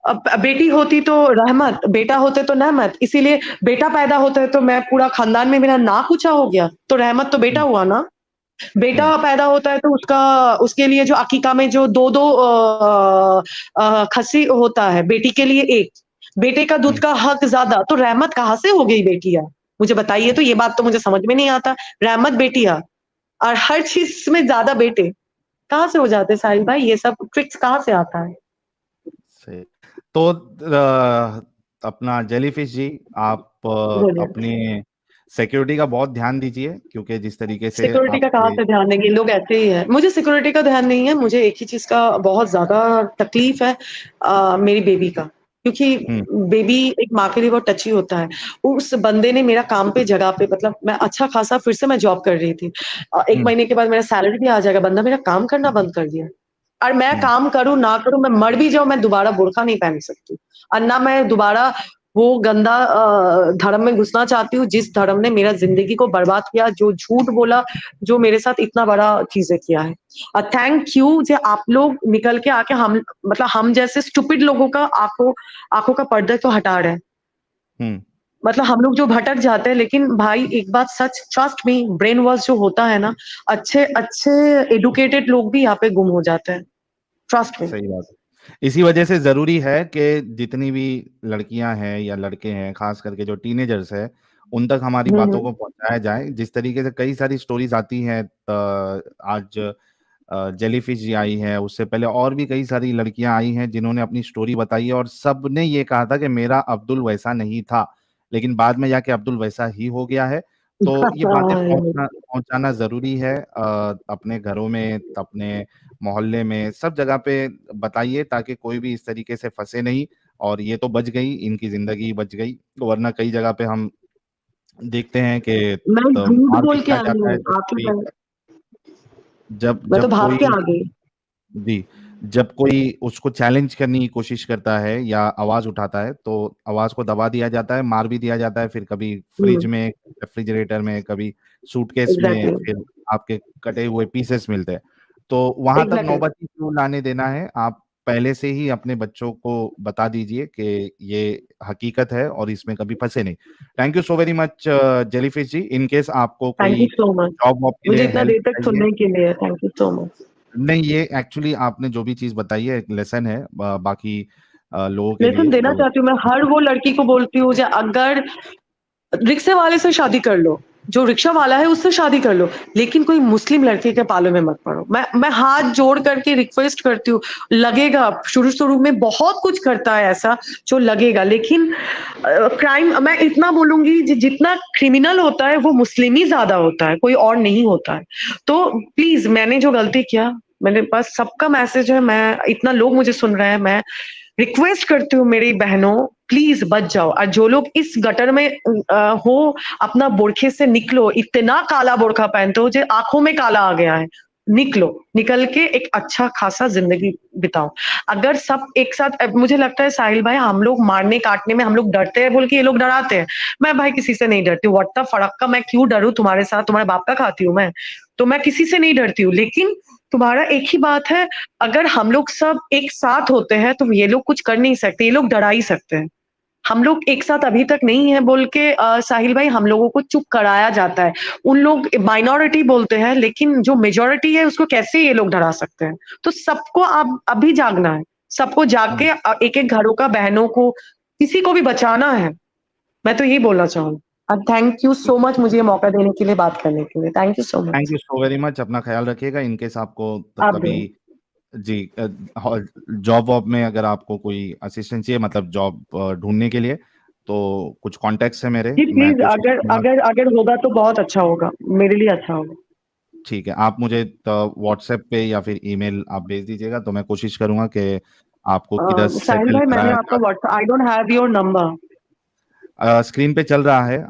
अब बेटी होती तो रहमत, बेटा होते तो रहमत। इसीलिए बेटा पैदा होता है तो मैं पूरा खानदान में मेरा नाक ऊंचा हो गया, तो रहमत तो बेटा हुआ ना। बेटा पैदा होता है तो उसके लिए जो अकीका में जो 2-2 खस्सी होता है, बेटी के लिए 1। बेटे का दूध का हक ज्यादा, तो रहमत कहाँ से हो गई बेटियां? मुझे बताइए तो, ये बात तो मुझे समझ में नहीं आता। रहमत बेटियां, और हर चीज में ज्यादा बेटे कहाँ से हो जाते साहिल भाई? ये सब ट्रिक्स कहाँ से आता है? तो अपना जेलीफिश जी, आप बोलिए। अपने सिक्योरिटी का बहुत ध्यान दीजिए, क्योंकि जिस तरीके से सिक्योरिटी का कहाँ आपके से ध्यान देंगे, लोग ऐसे ही है। मुझे सिक्योरिटी का ध्यान नहीं है, मुझे एक ही चीज का बहुत ज्यादा तकलीफ है, मेरी बेबी का, क्योंकि बेबी एक माँ के लिए बहुत टची होता है। उस बंदे ने मेरा काम पे जगह पे, मतलब मैं अच्छा खासा फिर से मैं जॉब कर रही थी, 1 महीने के बाद मेरा सैलरी भी आ जाएगा, बंदा मेरा काम करना बंद कर दिया। और मैं काम करूँ ना करूँ, मैं मर भी जाऊँ, मैं दोबारा बुर्का नहीं पहन सकती, और ना मैं दोबारा वो गंदा धर्म में घुसना चाहती हूँ, जिस धर्म ने मेरा जिंदगी को बर्बाद किया, जो झूठ बोला, जो मेरे साथ इतना बड़ा चीजें किया है। थैंक यू जो आप लोग निकल के आके हम, मतलब हम जैसे स्टूपिड लोगों का आंखों का पर्दा तो हटा रहे हैं। मतलब हम लोग जो भटक जाते हैं, लेकिन भाई एक बात सच, ट्रस्ट मी, ब्रेन वॉश जो होता है ना, अच्छे अच्छे एडुकेटेड लोग भी यहाँ पे गुम हो जाते हैं, ट्रस्ट मी। सही बात है। इसी वजह से जरूरी है कि जितनी भी लड़कियां हैं या लड़के हैं, खास करके जो टीनेजर्स है, उन तक हमारी बातों को पहुंचाया जाए। जिस तरीके से कई सारी स्टोरीज आती हैं, आज जेलीफिश जी आई है, उससे पहले और भी कई सारी लड़कियां आई हैं जिन्होंने अपनी स्टोरी बताई है, और सब ने ये कहा था कि मेरा अब्दुल वैसा नहीं था, लेकिन बाद में जाके अब्दुल वैसा ही हो गया है। तो ये बातें पहुंचाना जरूरी है, अपने घरों में, अपने मोहल्ले में, सब जगह पे बताइए, ताकि कोई भी इस तरीके से फंसे नहीं। और ये तो बच गई, इनकी जिंदगी बच गई, वरना कई जगह पे हम देखते हैं कि मैं तो झूठ मार भी बोल के दिया आई जाता हूँ है जब आपके कोई, पास, जब मैं तो जब भाग के कोई आ गई। जी, जब कोई उसको चैलेंज करने की कोशिश करता है या आवाज उठाता है, तो आवाज को दबा दिया जाता है, मार भी दिया जाता है, फिर कभी फ्रिज में, रेफ्रिजरेटर में, कभी सूटकेस में, एग्जैक्टली, फिर आपके कटे हुए पीसेस मिलते हैं। तो वहां तक एग्जैक्टली। नौबत ही क्यों लाने देना है? आप पहले से ही अपने बच्चों को बता दीजिए कि ये हकीकत है और इसमें कभी फंसे नहीं। Thank you so very much jellyfish जी। इन केस आपको थैंक कोई यू सो मच, जॉब वॉब के मुझे लिए इतना हेल्प देर तक चाहिए, सुनने के लिए थैंक यू सो मच। नहीं, ये एक्चुअली आपने जो भी चीज बताई है एक लेसन है बाकी लोगों के लेसन लिए, देना तो चाहती हूँ मैं हर वो लड़की को, बोलती हूँ जो अगर रिक्शे वाले से शादी कर लो, जो रिक्शा वाला है उससे शादी कर लो, लेकिन कोई मुस्लिम लड़के के पालों में मत पड़ो। मैं हाथ जोड़ करके रिक्वेस्ट करती हूँ, लगेगा शुरू शुरू में बहुत कुछ करता है ऐसा जो लगेगा, लेकिन क्राइम, मैं इतना बोलूंगी, जितना क्रिमिनल होता है वो मुस्लिम ही ज्यादा होता है, कोई और नहीं होता है। तो प्लीज, मैंने जो गलती किया, मेरे पास सबका मैसेज है, मैं इतना लोग मुझे सुन रहे हैं, मैं रिक्वेस्ट करती हूँ मेरी बहनों, प्लीज बच जाओ। और जो लोग इस गटर में हो, अपना बोरखे से निकलो, इतना काला बोरखा पहनते हो जो आंखों में काला आ गया है, निकलो, निकल के एक अच्छा खासा जिंदगी बिताओ। अगर सब एक साथ, मुझे लगता है साहिल भाई, हम लोग मारने काटने में हम लोग डरते हैं बोल के ये लोग डराते हैं। मैं भाई किसी से नहीं डरती हूँ, व्हाट द फड़क का मैं क्यों डरूं? तुम्हारे साथ तुम्हारे बाप का खाती हूँ मैं, तो मैं किसी से नहीं डरती हूँ। लेकिन तुम्हारा एक ही बात है, अगर हम लोग सब एक साथ होते हैं तो ये लोग कुछ कर नहीं सकते, ये लोग डरा ही सकते हैं। हम लोग एक साथ अभी तक नहीं है बोल के साहिल भाई हम लोगों को चुप कराया जाता है। उन लोग माइनॉरिटी बोलते हैं, लेकिन जो मेजॉरिटी है उसको कैसे ये लोग डरा सकते हैं? तो सबको अब अभी जागना है, सबको जाग के एक एक घरों का, बहनों को, किसी को भी बचाना है। मैं तो यही बोलना चाहूंगी। थैंक यू सो मच मुझे ये मौका देने के लिए, बात करने के लिए, thank you so thank much. You so very much. अपना ख्याल रखिएगा। इनकेस आपको आप कभी भी। जी जॉब वॉब में अगर आपको कोई असिस्टेंस चाहिए, मतलब जॉब ढूंढने के लिए, तो कुछ कॉन्टेक्ट्स है मेरे, जी मैं प्लीज, कोशिश अगर करूंगा। अगर अगर होगा तो बहुत अच्छा होगा, मेरे लिए अच्छा होगा। ठीक है, आप मुझे व्हाट्सएप पे या फिर ईमेल आप भेज दीजिएगा, तो मैं कोशिश करूंगा कि आपको किधर साहिल सेटल भाई, मैंने कराया आपका जा। WhatsApp, I don't have your number. Screen पे चल रहा है।